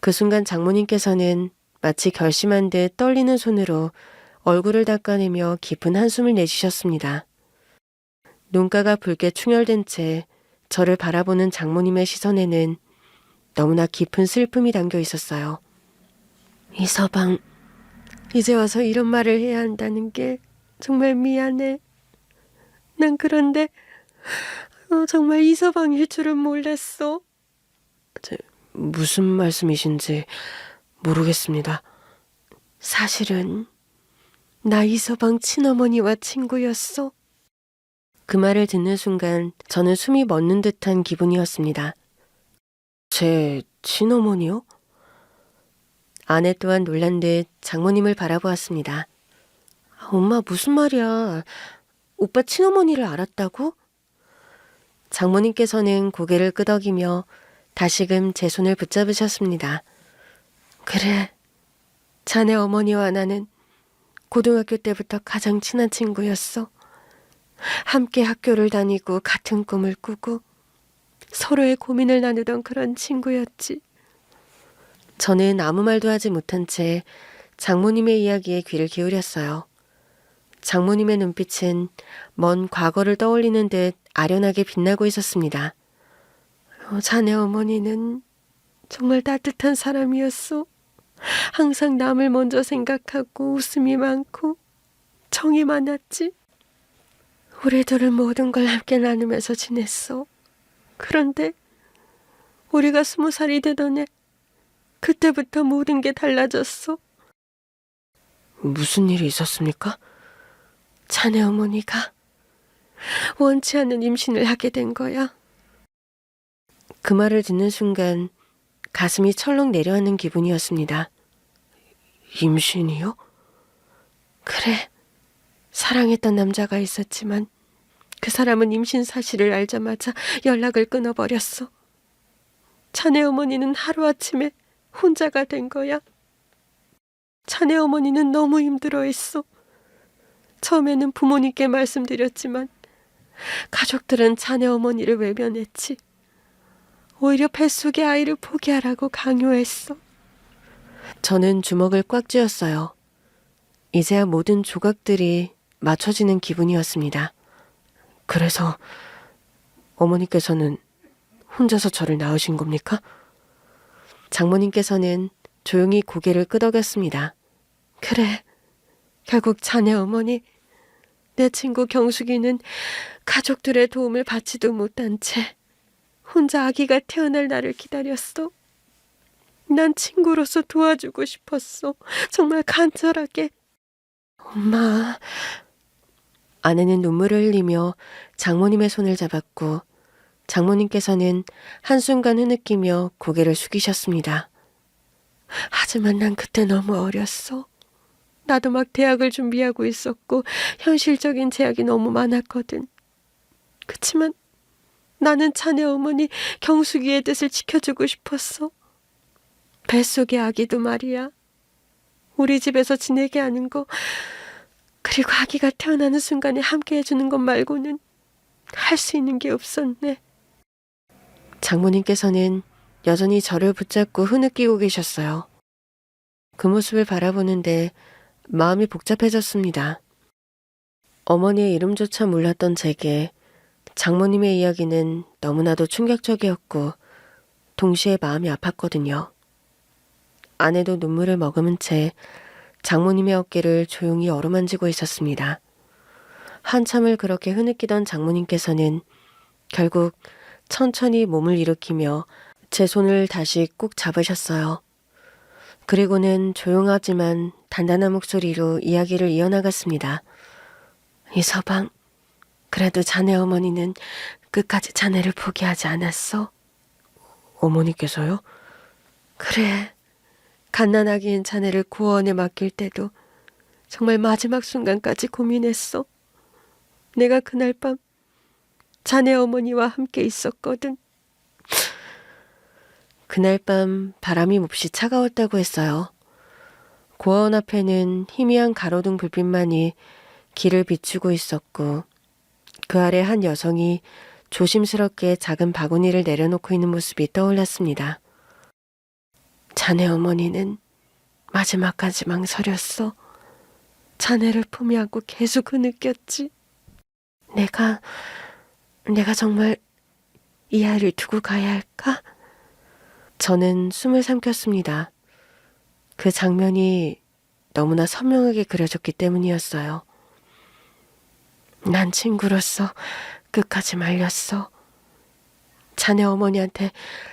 Speaker 1: 그 순간 장모님께서는 마치 결심한 듯 떨리는 손으로 얼굴을 닦아내며 깊은 한숨을 내쉬셨습니다. 눈가가 붉게 충혈된 채 저를 바라보는 장모님의 시선에는 너무나 깊은 슬픔이 담겨 있었어요. 이서방, 이제 와서 이런 말을 해야 한다는 게 정말 미안해. 난 그런데 정말 이서방일 줄은 몰랐어. 무슨 말씀이신지 모르겠습니다. 사실은 나 이서방 친어머니와 친구였어. 그 말을 듣는 순간 저는 숨이 멎는 듯한 기분이었습니다. 제 친어머니요? 아내 또한 놀란 듯 장모님을 바라보았습니다. 엄마 무슨 말이야. 오빠 친어머니를 알았다고? 장모님께서는 고개를 끄덕이며 다시금 제 손을 붙잡으셨습니다. 그래, 자네 어머니와 나는 고등학교 때부터 가장 친한 친구였어. 함께 학교를 다니고 같은 꿈을 꾸고 서로의 고민을 나누던 그런 친구였지. 저는 아무 말도 하지 못한 채 장모님의 이야기에 귀를 기울였어요. 장모님의 눈빛은 먼 과거를 떠올리는 듯 아련하게 빛나고 있었습니다. 자네 어머니는 정말 따뜻한 사람이었어. 항상 남을 먼저 생각하고 웃음이 많고 정이 많았지. 우리들은 모든 걸 함께 나누면서 지냈어. 그런데 우리가 20살이 되던 해 그때부터 모든 게 달라졌어. 무슨 일이 있었습니까? 자네 어머니가 원치 않는 임신을 하게 된 거야. 그 말을 듣는 순간 가슴이 철렁 내려앉는 기분이었습니다. 임신이요? 그래. 사랑했던 남자가 있었지만 그 사람은 임신 사실을 알자마자 연락을 끊어버렸어. 자네 어머니는 하루아침에 혼자가 된 거야. 자네 어머니는 너무 힘들어했어. 처음에는 부모님께 말씀드렸지만 가족들은 자네 어머니를 외면했지. 오히려 뱃속의 아이를 포기하라고 강요했어. 저는 주먹을 꽉 쥐었어요. 이제야 모든 조각들이 맞춰지는 기분이었습니다. 그래서 어머니께서는 혼자서 저를 낳으신 겁니까? 장모님께서는 조용히 고개를 끄덕였습니다. 그래, 결국 자네 어머니, 내 친구 경숙이는 가족들의 도움을 받지도 못한 채 혼자 아기가 태어날 날을 기다렸어. 난 친구로서 도와주고 싶었어. 정말 간절하게. 엄마. 아내는 눈물을 흘리며 장모님의 손을 잡았고 장모님께서는 한순간 흐느끼며 고개를 숙이셨습니다. 하지만 난 그때 너무 어렸어. 나도 막 대학을 준비하고 있었고 현실적인 제약이 너무 많았거든. 그치만 나는 자네 어머니 경숙이의 뜻을 지켜주고 싶었어. 뱃속의 아기도 말이야. 우리 집에서 지내게 하는 거, 그리고 아기가 태어나는 순간에 함께 해주는 것 말고는 할 수 있는 게 없었네. 장모님께서는 여전히 저를 붙잡고 흐느끼고 계셨어요. 그 모습을 바라보는데 마음이 복잡해졌습니다. 어머니의 이름조차 몰랐던 제게 장모님의 이야기는 너무나도 충격적이었고 동시에 마음이 아팠거든요. 아내도 눈물을 머금은 채 장모님의 어깨를 조용히 어루만지고 있었습니다. 한참을 그렇게 흐느끼던 장모님께서는 결국 천천히 몸을 일으키며 제 손을 다시 꾹 잡으셨어요. 그리고는 조용하지만 단단한 목소리로 이야기를 이어나갔습니다. 이서방, 그래도 자네 어머니는 끝까지 자네를 포기하지 않았어? 어머니께서요? 그래, 갓난아기인 자네를 고아원에 맡길 때도 정말 마지막 순간까지 고민했어. 내가 그날 밤 자네 어머니와 함께 있었거든. 그날 밤 바람이 몹시 차가웠다고 했어요. 고아원 앞에는 희미한 가로등 불빛만이 길을 비추고 있었고 그 아래 한 여성이 조심스럽게 작은 바구니를 내려놓고 있는 모습이 떠올랐습니다. 자네 어머니는 마지막까지 망설였어. 자네를 품에 안고 계속 흐느꼈지. 내가 정말 이 아이를 두고 가야 할까? 저는 숨을 삼켰습니다. 그 장면이 너무나 선명하게 그려졌기 때문이었어요. 난 친구로서 끝까지 말렸어. 자네 어머니한테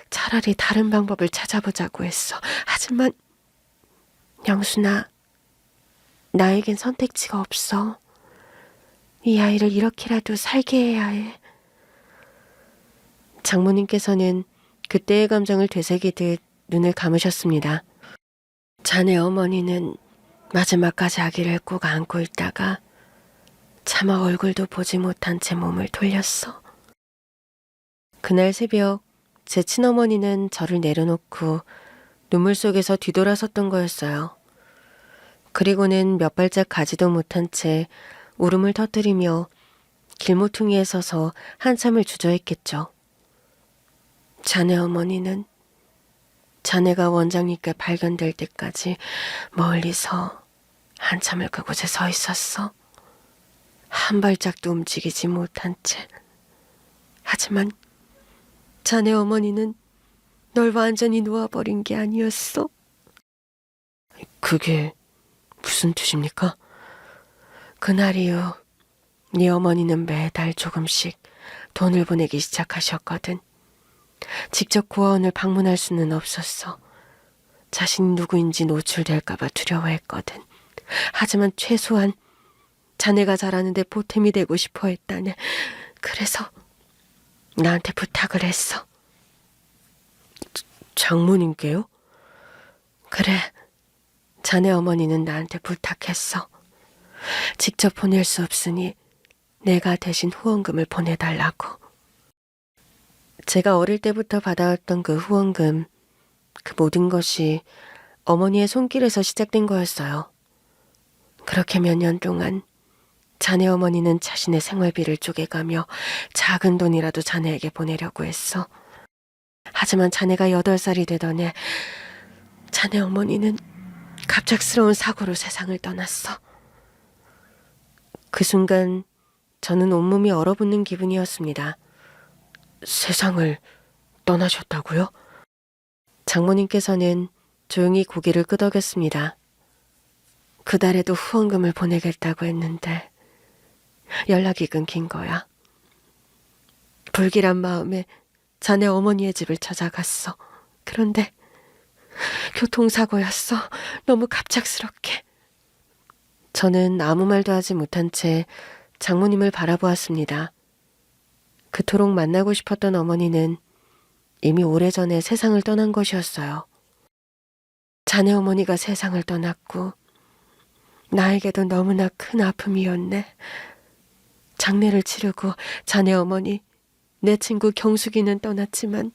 Speaker 1: 차라리 다른 방법을 찾아보자고 했어. 하지만 영순아, 나에겐 선택지가 없어. 이 아이를 이렇게라도 살게 해야 해. 장모님께서는 그때의 감정을 되새기듯 눈을 감으셨습니다. 자네 어머니는 마지막까지 아기를 꼭 안고 있다가 차마 얼굴도 보지 못한 채 몸을 돌렸어. 그날 새벽 제 친어머니는 저를 내려놓고 눈물 속에서 뒤돌아섰던 거였어요. 그리고는 몇 발짝 가지도 못한 채 울음을 터뜨리며 길모퉁이에 서서 한참을 주저했겠죠. 자네 어머니는 자네가 원장님께 발견될 때까지 멀리서 한참을 그곳에 서 있었어. 한 발짝도 움직이지 못한 채. 하지만 자네 어머니는 널 완전히 놓아버린 게 아니었어. 그게 무슨 뜻입니까? 그날 이후 네 어머니는 매달 조금씩 돈을 보내기 시작하셨거든. 직접 고아원을 방문할 수는 없었어. 자신이 누구인지 노출될까봐 두려워했거든. 하지만 최소한 자네가 잘하는데 보탬이 되고 싶어 했다네. 그래서 나한테 부탁을 했어. 장모님께요? 그래, 자네 어머니는 나한테 부탁했어. 직접 보낼 수 없으니 내가 대신 후원금을 보내달라고. 제가 어릴 때부터 받아왔던 그 후원금, 그 모든 것이 어머니의 손길에서 시작된 거였어요. 그렇게 몇 년 동안 자네 어머니는 자신의 생활비를 쪼개가며 작은 돈이라도 자네에게 보내려고 했어. 하지만 자네가 8살이 되던 해 자네 어머니는 갑작스러운 사고로 세상을 떠났어. 그 순간 저는 온몸이 얼어붙는 기분이었습니다. 세상을 떠나셨다고요? 장모님께서는 조용히 고개를 끄덕였습니다. 그달에도 후원금을 보내겠다고 했는데 연락이 끊긴 거야. 불길한 마음에 자네 어머니의 집을 찾아갔어. 그런데 교통사고였어. 너무 갑작스럽게. 저는 아무 말도 하지 못한 채 장모님을 바라보았습니다. 그토록 만나고 싶었던 어머니는 이미 오래전에 세상을 떠난 것이었어요. 자네 어머니가 세상을 떠났고 나에게도 너무나 큰 아픔이었네. 장례를 치르고 자네 어머니, 내 친구 경숙이는 떠났지만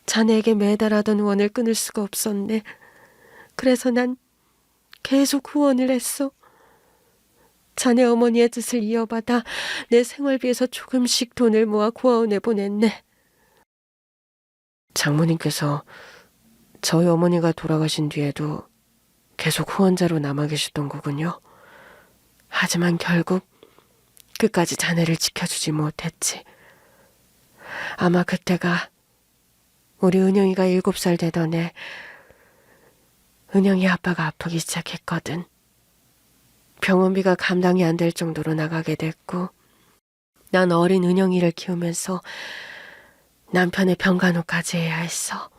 Speaker 1: 자네에게 매달 하던 후원을 끊을 수가 없었네. 그래서 난 계속 후원을 했어. 자네 어머니의 뜻을 이어받아 내 생활비에서 조금씩 돈을 모아 고아원에 보냈네. 장모님께서 저희 어머니가 돌아가신 뒤에도 계속 후원자로 남아 계셨던 거군요. 하지만 결국 끝까지 자네를 지켜주지 못했지. 아마 그때가 우리 은영이가 7살 되던 해 은영이 아빠가 아프기 시작했거든. 병원비가 감당이 안 될 정도로 나가게 됐고 난 어린 은영이를 키우면서 남편의 병간호까지 해야 했어.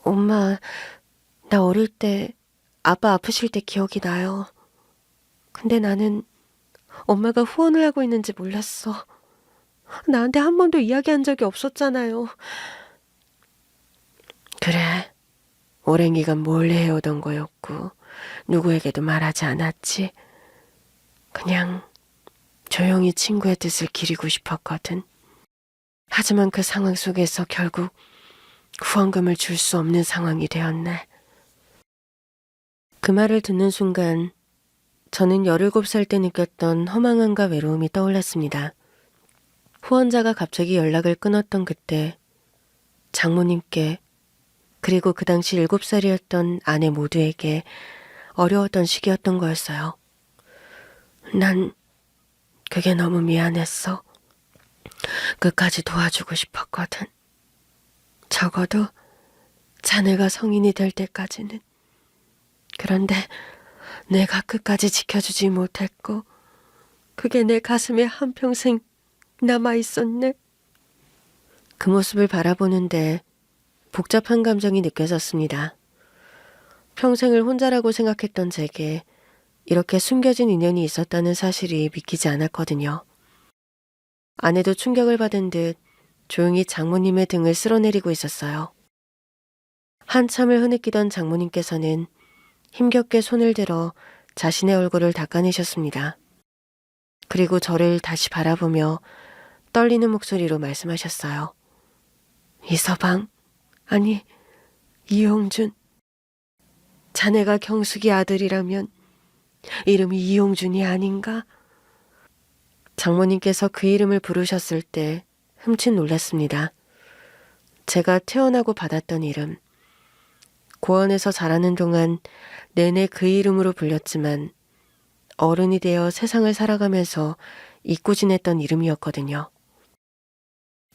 Speaker 1: 엄마, 나 어릴 때 아빠 아프실 때 기억이 나요. 근데 나는 엄마가 후원을 하고 있는지 몰랐어. 나한테 한 번도 이야기한 적이 없었잖아요. 그래, 오랜 기간 몰래 해오던 거였고 누구에게도 말하지 않았지. 그냥 조용히 친구의 뜻을 기리고 싶었거든. 하지만 그 상황 속에서 결국 후원금을 줄 수 없는 상황이 되었네. 그 말을 듣는 순간 저는 17살 때 느꼈던 허망함과 외로움이 떠올랐습니다. 후원자가 갑자기 연락을 끊었던 그때 장모님께 그리고 그 당시 7살이었던 아내 모두에게 어려웠던 시기였던 거였어요. 난 그게 너무 미안했어. 끝까지 도와주고 싶었거든. 적어도 자네가 성인이 될 때까지는. 그런데 내가 끝까지 지켜주지 못했고 그게 내 가슴에 한평생 남아있었네. 그 모습을 바라보는데 복잡한 감정이 느껴졌습니다. 평생을 혼자라고 생각했던 제게 이렇게 숨겨진 인연이 있었다는 사실이 믿기지 않았거든요. 아내도 충격을 받은 듯 조용히 장모님의 등을 쓸어내리고 있었어요. 한참을 흐느끼던 장모님께서는 힘겹게 손을 들어 자신의 얼굴을 닦아내셨습니다. 그리고 저를 다시 바라보며 떨리는 목소리로 말씀하셨어요. 이서방, 아니 이용준. 자네가 경숙이 아들이라면 이름이 이용준이 아닌가? 장모님께서 그 이름을 부르셨을 때 흠칫 놀랐습니다. 제가 태어나고 받았던 이름. 고원에서 자라는 동안 내내 그 이름으로 불렸지만 어른이 되어 세상을 살아가면서 잊고 지냈던 이름이었거든요.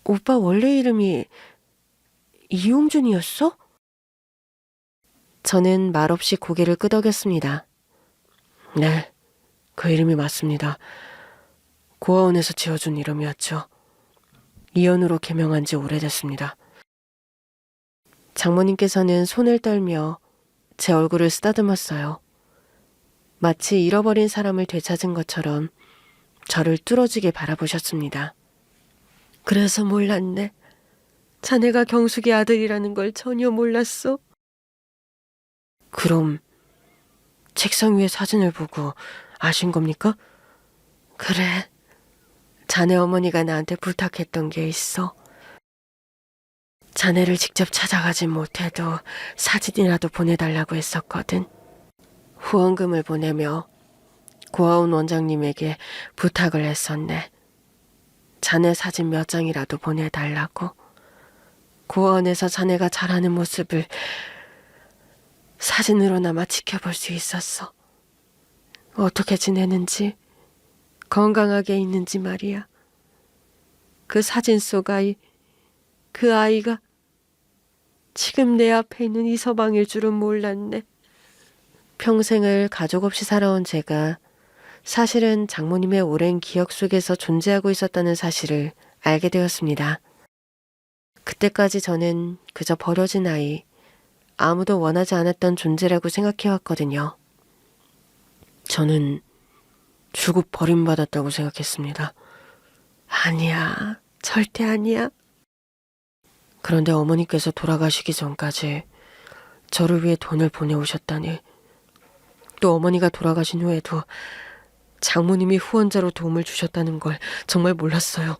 Speaker 1: 오빠 원래 이름이 이용준이었어? 저는 말없이 고개를 끄덕였습니다. 네, 그 이름이 맞습니다. 고아원에서 지어준 이름이었죠. 이연으로 개명한 지 오래됐습니다. 장모님께서는 손을 떨며 제 얼굴을 쓰다듬었어요. 마치 잃어버린 사람을 되찾은 것처럼 저를 뚫어지게 바라보셨습니다. 그래서 몰랐네. 자네가 경숙이 아들이라는 걸 전혀 몰랐어. 그럼 책상 위에 사진을 보고 아신 겁니까? 그래. 자네 어머니가 나한테 부탁했던 게 있어. 자네를 직접 찾아가진 못해도 사진이라도 보내달라고 했었거든. 후원금을 보내며 고아원 원장님에게 부탁을 했었네. 자네 사진 몇 장이라도 보내달라고. 고아원에서 자네가 자라는 모습을 사진으로나마 지켜볼 수 있었어. 어떻게 지내는지, 건강하게 있는지 말이야. 그 사진 속 아이, 그 아이가 지금 내 앞에 있는 이서방일 줄은 몰랐네. 평생을 가족 없이 살아온 제가 사실은 장모님의 오랜 기억 속에서 존재하고 있었다는 사실을 알게 되었습니다. 그때까지 저는 그저 버려진 아이, 아무도 원하지 않았던 존재라고 생각해왔거든요. 저는 죽어 버림받았다고 생각했습니다. 아니야, 절대 아니야. 그런데 어머니께서 돌아가시기 전까지 저를 위해 돈을 보내오셨다니. 또 어머니가 돌아가신 후에도 장모님이 후원자로 도움을 주셨다는 걸 정말 몰랐어요.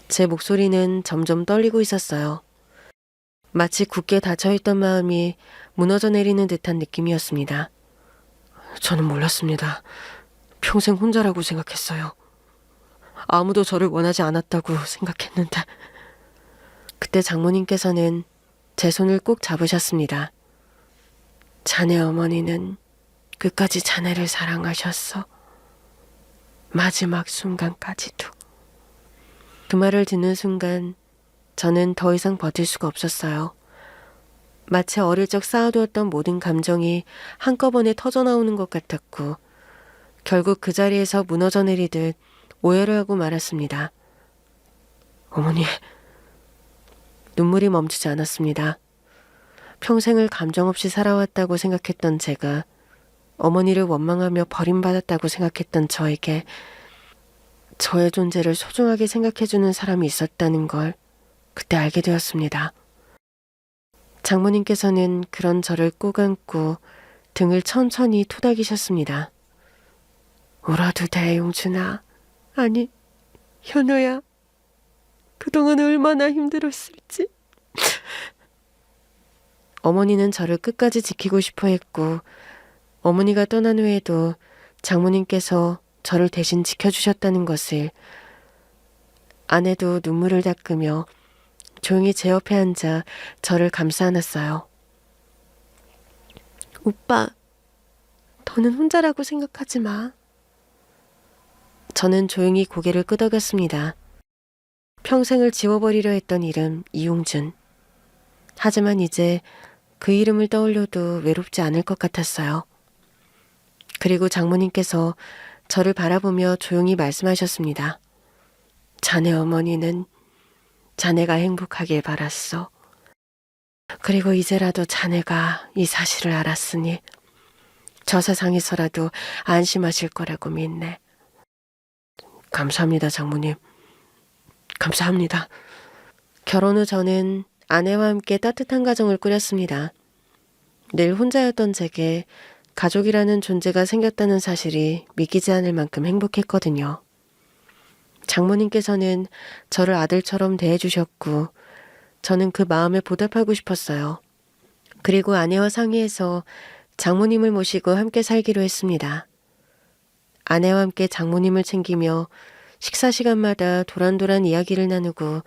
Speaker 1: 제 목소리는 점점 떨리고 있었어요. 마치 굳게 닫혀있던 마음이 무너져 내리는 듯한 느낌이었습니다. 저는 몰랐습니다. 평생 혼자라고 생각했어요. 아무도 저를 원하지 않았다고 생각했는데. 그때 장모님께서는 제 손을 꼭 잡으셨습니다. 자네 어머니는 끝까지 자네를 사랑하셨어. 마지막 순간까지도. 그 말을 듣는 순간 저는 더 이상 버틸 수가 없었어요. 마치 어릴 적 쌓아두었던 모든 감정이 한꺼번에 터져나오는 것 같았고 결국 그 자리에서 무너져 내리듯 오열을 하고 말았습니다. 어머니, 눈물이 멈추지 않았습니다. 평생을 감정 없이 살아왔다고 생각했던 제가 어머니를 원망하며 버림받았다고 생각했던 저에게 저의 존재를 소중하게 생각해주는 사람이 있었다는 걸 그때 알게 되었습니다. 장모님께서는 그런 저를 꼭 안고 등을 천천히 토닥이셨습니다. 울어도 돼, 용준아. 아니, 현우야. 그동안 얼마나 힘들었을지. 어머니는 저를 끝까지 지키고 싶어 했고 어머니가 떠난 후에도 장모님께서 저를 대신 지켜주셨다는 것을 아내도 눈물을 닦으며 조용히 제 옆에 앉아 저를 감싸 안았어요. 오빠, 더는 혼자라고 생각하지 마. 저는 조용히 고개를 끄덕였습니다. 평생을 지워버리려 했던 이름 이용준. 하지만 이제 그 이름을 떠올려도 외롭지 않을 것 같았어요. 그리고 장모님께서 저를 바라보며 조용히 말씀하셨습니다. 자네 어머니는 자네가 행복하길 바랐어. 그리고 이제라도 자네가 이 사실을 알았으니 저 세상에서라도 안심하실 거라고 믿네. 감사합니다, 장모님. 감사합니다. 결혼 후 저는 아내와 함께 따뜻한 가정을 꾸렸습니다. 늘 혼자였던 제게 가족이라는 존재가 생겼다는 사실이 믿기지 않을 만큼 행복했거든요. 장모님께서는 저를 아들처럼 대해주셨고 저는 그 마음에 보답하고 싶었어요. 그리고 아내와 상의해서 장모님을 모시고 함께 살기로 했습니다. 아내와 함께 장모님을 챙기며 식사 시간마다 도란도란 이야기를 나누고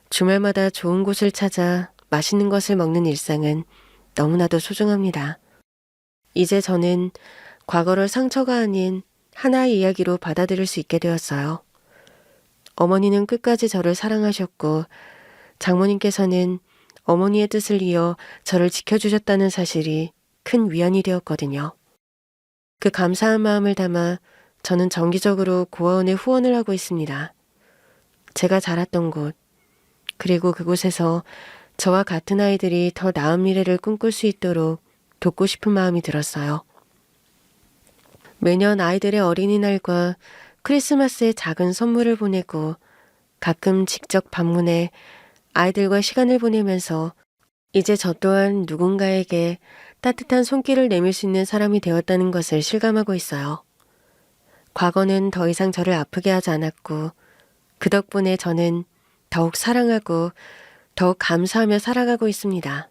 Speaker 1: 주말마다 좋은 곳을 찾아 맛있는 것을 먹는 일상은 너무나도 소중합니다. 이제 저는 과거를 상처가 아닌 하나의 이야기로 받아들일 수 있게 되었어요. 어머니는 끝까지 저를 사랑하셨고 장모님께서는 어머니의 뜻을 이어 저를 지켜주셨다는 사실이 큰 위안이 되었거든요. 그 감사한 마음을 담아 저는 정기적으로 고아원에 후원을 하고 있습니다. 제가 자랐던 곳, 그리고 그곳에서 저와 같은 아이들이 더 나은 미래를 꿈꿀 수 있도록 돕고 싶은 마음이 들었어요. 매년 아이들의 어린이날과 크리스마스에 작은 선물을 보내고 가끔 직접 방문해 아이들과 시간을 보내면서 이제 저 또한 누군가에게 따뜻한 손길을 내밀 수 있는 사람이 되었다는 것을 실감하고 있어요. 과거는 더 이상 저를 아프게 하지 않았고 그 덕분에 저는 더욱 사랑하고 더욱 감사하며 살아가고 있습니다.